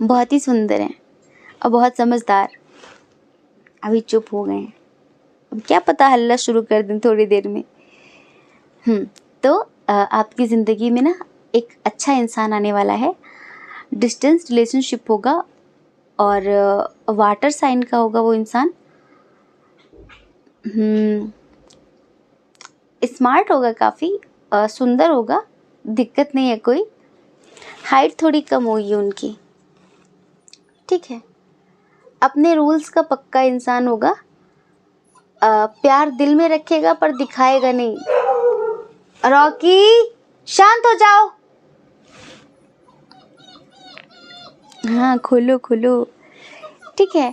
बहुत ही सुंदर हैं और बहुत समझदार। अभी चुप हो गए हैं, अब क्या पता हल्ला शुरू कर दें थोड़ी देर में। तो आपकी ज़िंदगी में ना एक अच्छा इंसान आने वाला है। डिस्टेंस रिलेशनशिप होगा और वाटर साइन का होगा वो इंसान। स्मार्ट होगा, काफ़ी सुंदर होगा, दिक्कत नहीं है कोई। हाइट थोड़ी कम होगी उनकी। ठीक है। अपने रूल्स का पक्का इंसान होगा। प्यार दिल में रखेगा पर दिखाएगा नहीं। रॉकी, शांत हो जाओ। हाँ, खोलो खोलो। ठीक है।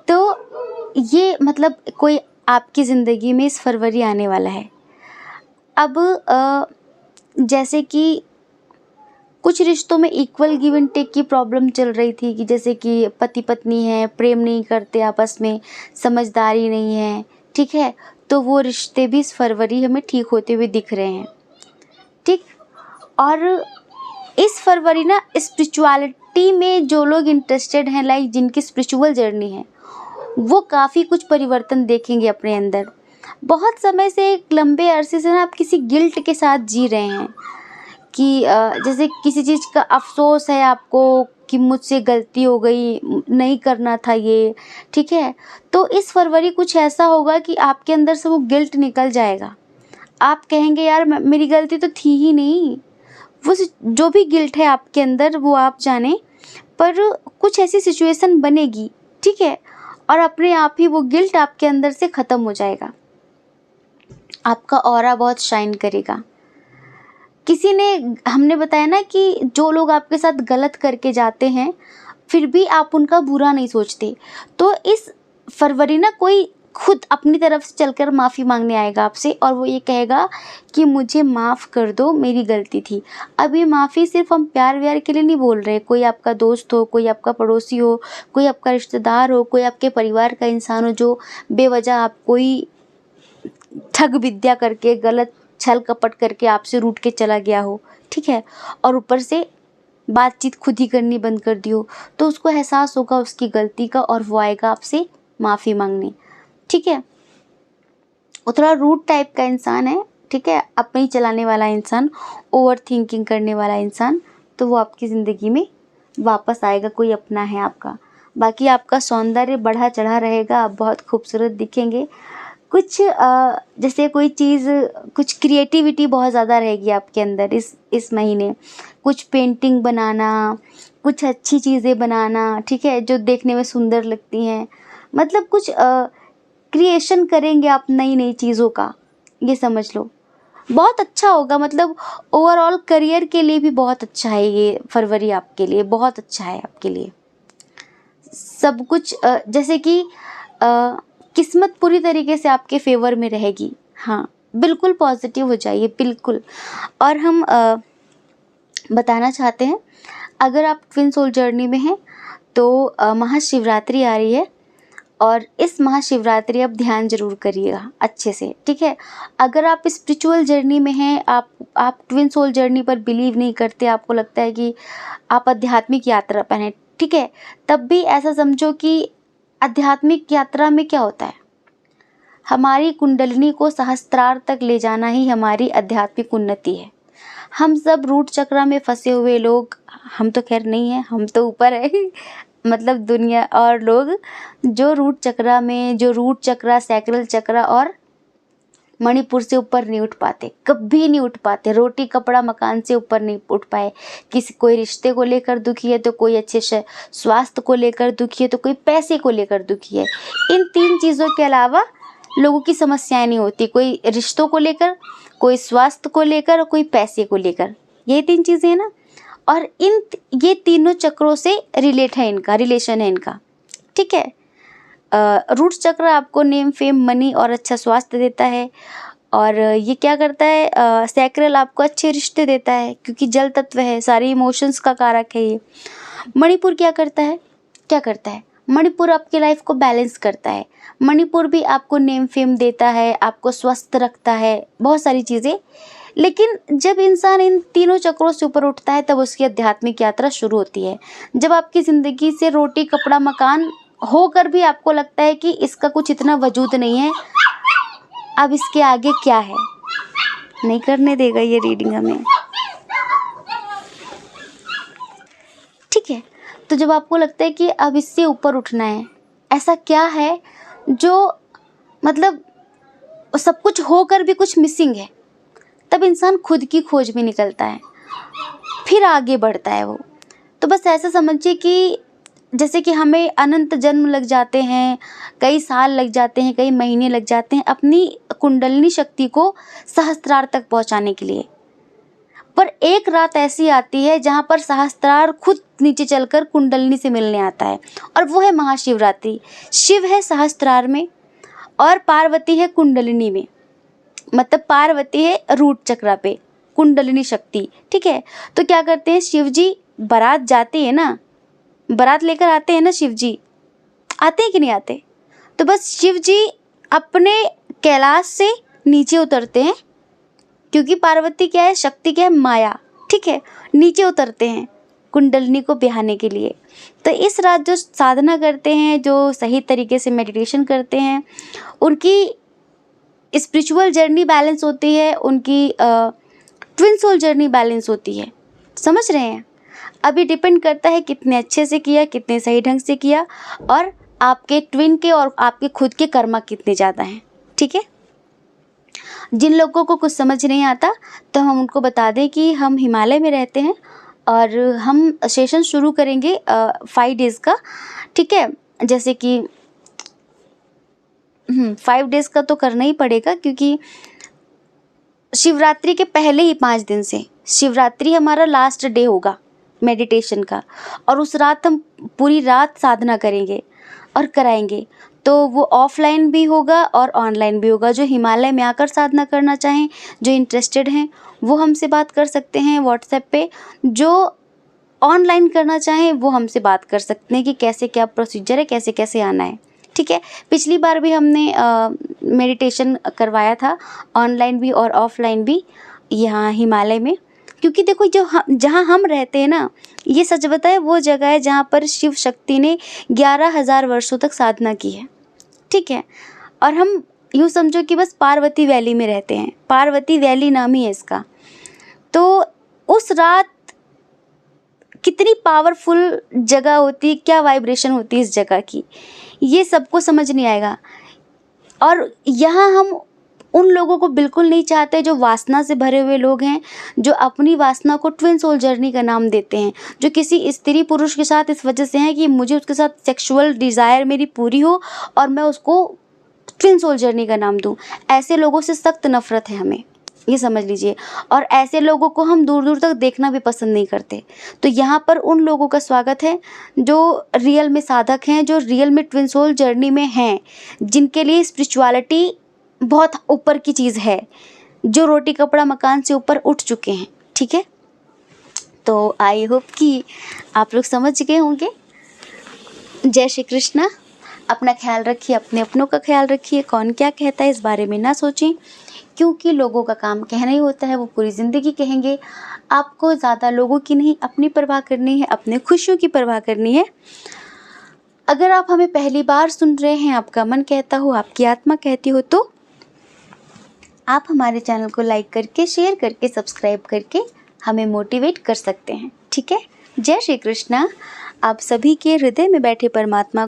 तो ये मतलब कोई आपकी ज़िंदगी में इस फरवरी आने वाला है। अब जैसे कि कुछ रिश्तों में इक्वल गिव एंड टेक की प्रॉब्लम चल रही थी, कि जैसे कि पति पत्नी है, प्रेम नहीं करते आपस में, समझदारी नहीं है। ठीक है, तो वो रिश्ते भी इस फरवरी हमें ठीक होते हुए दिख रहे हैं। ठीक। और इस फरवरी ना स्पिरिचुअलिटी में जो लोग इंटरेस्टेड हैं, लाइक जिनकी स्पिरिचुअल जर्नी है, वो काफ़ी कुछ परिवर्तन देखेंगे अपने अंदर। बहुत समय से, एक लंबे अरसे से ना आप किसी गिल्ट के साथ जी रहे हैं, कि जैसे किसी चीज़ का अफसोस है आपको कि मुझसे गलती हो गई, नहीं करना था ये। ठीक है, तो इस फरवरी कुछ ऐसा होगा कि आपके अंदर से वो गिल्ट निकल जाएगा। आप कहेंगे यार मेरी गलती तो थी ही नहीं। वो जो भी गिल्ट है आपके अंदर वो आप जाने, पर कुछ ऐसी सिचुएशन बनेगी, ठीक है, और अपने आप ही वो गिल्ट आपके अंदर से ख़त्म हो जाएगा। आपका ऑरा बहुत शाइन करेगा। किसी ने, हमने बताया ना कि जो लोग आपके साथ गलत करके जाते हैं फिर भी आप उनका बुरा नहीं सोचते, तो इस फरवरी ना कोई खुद अपनी तरफ से चलकर माफ़ी मांगने आएगा आपसे, और वो ये कहेगा कि मुझे माफ़ कर दो, मेरी गलती थी। अब ये माफ़ी सिर्फ हम प्यार व्यार के लिए नहीं बोल रहे। कोई आपका दोस्त हो, कोई आपका पड़ोसी हो, कोई आपका रिश्तेदार हो, कोई आपके परिवार का इंसान हो जो बेवजह आप कोई ठग विद्या करके, गलत छल कपट करके आपसे रूठ के चला गया हो, ठीक है, और ऊपर से बातचीत खुद ही करनी बंद कर दी हो, तो उसको एहसास होगा उसकी गलती का और वो आएगा आपसे माफ़ी मांगने। ठीक है। वो थोड़ा रूड टाइप का इंसान है, ठीक है, अपने ही चलाने वाला इंसान, ओवर थिंकिंग करने वाला इंसान, तो वो आपकी ज़िंदगी में वापस आएगा, कोई अपना है आपका। बाकी आपका सौंदर्य बढ़ा चढ़ा रहेगा, आप बहुत खूबसूरत दिखेंगे। कुछ जैसे कोई चीज़, कुछ क्रिएटिविटी बहुत ज़्यादा रहेगी आपके अंदर इस महीने। कुछ पेंटिंग बनाना, कुछ अच्छी चीज़ें बनाना, ठीक है, जो देखने में सुंदर लगती हैं। मतलब कुछ क्रिएशन करेंगे आप नई नई चीज़ों का, ये समझ लो। बहुत अच्छा होगा, मतलब ओवरऑल करियर के लिए भी बहुत अच्छा है ये फरवरी, आपके लिए बहुत अच्छा है आपके लिए। सब कुछ जैसे कि किस्मत पूरी तरीके से आपके फेवर में रहेगी। हाँ, बिल्कुल पॉजिटिव हो जाइए, बिल्कुल। और हम बताना चाहते हैं, अगर आप ट्विन सोल जर्नी में हैं तो महाशिवरात्रि आ रही है, और इस महाशिवरात्रि आप ध्यान जरूर करिएगा अच्छे से, ठीक है। अगर आप स्पिरिचुअल जर्नी में हैं, आप ट्विन सोल जर्नी पर बिलीव नहीं करते, आपको लगता है कि आप आध्यात्मिक यात्रा पर हैं, ठीक है, तब भी ऐसा समझो कि आध्यात्मिक यात्रा में क्या होता है, हमारी कुंडलिनी को सहस्त्रार तक ले जाना ही हमारी आध्यात्मिक उन्नति है। हम सब रूट चक्र में फंसे हुए लोग, हम तो खैर नहीं है, हम तो ऊपर है मतलब दुनिया और लोग जो रूट चक्र, सैक्रल चक्र और मणिपुर से ऊपर नहीं उठ पाते, कभी नहीं उठ पाते। रोटी कपड़ा मकान से ऊपर नहीं उठ पाए। कोई रिश्ते को लेकर दुखी है तो कोई अच्छे स्वास्थ्य को लेकर दुखी है तो कोई पैसे को लेकर दुखी है। इन 3 चीज़ों के अलावा लोगों की समस्याएं नहीं होती, कोई रिश्तों को लेकर, कोई स्वास्थ्य को लेकर और कोई पैसे को लेकर। ये 3 चीज़ें हैं ना, और ये तीनों चक्रों से रिलेशन है इनका, ठीक है। रूट चक्र आपको नेम, फेम, मनी और अच्छा स्वास्थ्य देता है। और ये क्या करता है, सैक्रल आपको अच्छे रिश्ते देता है, क्योंकि जल तत्व है, सारे इमोशंस का कारक है ये। मणिपुर क्या करता है, मणिपुर आपकी लाइफ को बैलेंस करता है। मणिपुर भी आपको नेम फेम देता है, आपको स्वस्थ रखता है, बहुत सारी चीज़ें। लेकिन जब इंसान इन तीनों चक्रों से ऊपर उठता है तब उसकी आध्यात्मिक यात्रा शुरू होती है। जब आपकी ज़िंदगी से रोटी कपड़ा मकान होकर भी आपको लगता है कि इसका कुछ इतना वजूद नहीं है, अब इसके आगे क्या है, नहीं करने देगा ये रीडिंग हमें, ठीक है। तो जब आपको लगता है कि अब इससे ऊपर उठना है, ऐसा क्या है जो मतलब सब कुछ होकर भी कुछ मिसिंग है, तब इंसान खुद की खोज में निकलता है, फिर आगे बढ़ता है वो। तो बस ऐसा समझिए कि जैसे कि हमें अनंत जन्म लग जाते हैं, कई साल लग जाते हैं, कई महीने लग जाते हैं अपनी कुंडलिनी शक्ति को सहस्त्रार तक पहुंचाने के लिए। पर एक रात ऐसी आती है जहां पर सहस्त्रार खुद नीचे चलकर कुंडलिनी से मिलने आता है, और वो है महाशिवरात्रि। शिव है सहस्त्रार में और पार्वती है कुंडलिनी में, मतलब पार्वती है रूट चक्र पे, कुंडलिनी शक्ति, ठीक है। तो क्या करते हैं, शिव जी बारात जाते हैं ना, बारात लेकर आते हैं ना, शिव जी आते हैं कि नहीं आते। तो बस शिव जी अपने कैलाश से नीचे उतरते हैं, क्योंकि पार्वती क्या है, शक्ति क्या है, माया, ठीक है, नीचे उतरते हैं कुंडलिनी को बिहाने के लिए। तो इस रात जो साधना करते हैं, जो सही तरीके से मेडिटेशन करते हैं, उनकी स्पिरिचुअल जर्नी बैलेंस होती है, उनकी ट्विन सोल जर्नी बैलेंस होती है। समझ रहे हैं। अभी डिपेंड करता है कितने अच्छे से किया, कितने सही ढंग से किया, और आपके ट्विन के और आपके खुद के कर्मा कितने ज़्यादा हैं, ठीक है। जिन लोगों को कुछ समझ नहीं आता तो हम उनको बता दें कि हम हिमालय में रहते हैं और हम सेशन शुरू करेंगे 5 डेज़ का, ठीक है। जैसे कि 5 डेज़ का तो करना ही पड़ेगा, क्योंकि शिवरात्रि के पहले ही 5 दिन से, शिवरात्रि हमारा लास्ट डे होगा मेडिटेशन का, और उस रात हम पूरी रात साधना करेंगे और कराएंगे। तो वो ऑफलाइन भी होगा और ऑनलाइन भी होगा। जो हिमालय में आकर साधना करना चाहें, जो इंटरेस्टेड हैं, वो हमसे बात कर सकते हैं व्हाट्सएप पे। जो ऑनलाइन करना चाहें वो हमसे बात कर सकते हैं कि कैसे क्या प्रोसीजर है, कैसे कैसे आना है, ठीक है। पिछली बार भी हमने मेडिटेशन करवाया था, ऑनलाइन भी और ऑफलाइन भी, यहाँ हिमालय में। क्योंकि देखो जहाँ हम रहते हैं ना, ये सच बताए वो जगह है जहाँ पर शिव शक्ति ने 11,000 वर्षों तक साधना की है, ठीक है। और हम यूँ समझो कि बस पार्वती वैली में रहते हैं, पार्वती वैली नाम ही है इसका। तो उस रात कितनी पावरफुल जगह होती, क्या वाइब्रेशन होती है इस जगह की, ये सबको समझ नहीं आएगा। और यहाँ हम उन लोगों को बिल्कुल नहीं चाहते जो वासना से भरे हुए लोग हैं, जो अपनी वासना को ट्विन सोल जर्नी का नाम देते हैं, जो किसी स्त्री पुरुष के साथ इस वजह से हैं कि मुझे उसके साथ सेक्सुअल डिज़ायर मेरी पूरी हो और मैं उसको ट्विन सोल जर्नी का नाम दूं। ऐसे लोगों से सख्त नफरत है हमें, ये समझ लीजिए। और ऐसे लोगों को हम दूर दूर तक देखना भी पसंद नहीं करते। तो यहाँ पर उन लोगों का स्वागत है जो रियल में साधक हैं, जो रियल में ट्विन सोल जर्नी में हैं, जिनके लिए स्पिरिचुअलिटी बहुत ऊपर की चीज़ है, जो रोटी कपड़ा मकान से ऊपर उठ चुके हैं। ठीक है, तो आई होप कि आप लोग समझ गए होंगे। जय श्री कृष्णा। अपना ख्याल रखिए, अपने अपनों का ख्याल रखिए। कौन क्या कहता है इस बारे में ना सोचें, क्योंकि लोगों का काम कहना ही होता है, वो पूरी ज़िंदगी कहेंगे। आपको ज़्यादा लोगों की नहीं, अपनी परवाह करनी है, अपने खुशियों की परवाह करनी है। अगर आप हमें पहली बार सुन रहे हैं, आपका मन कहता हो, आपकी आत्मा कहती हो, तो आप हमारे चैनल को लाइक करके, शेयर करके, सब्सक्राइब करके हमें मोटिवेट कर सकते हैं। ठीक है, जय श्री कृष्णा। आप सभी के हृदय में बैठे परमात्मा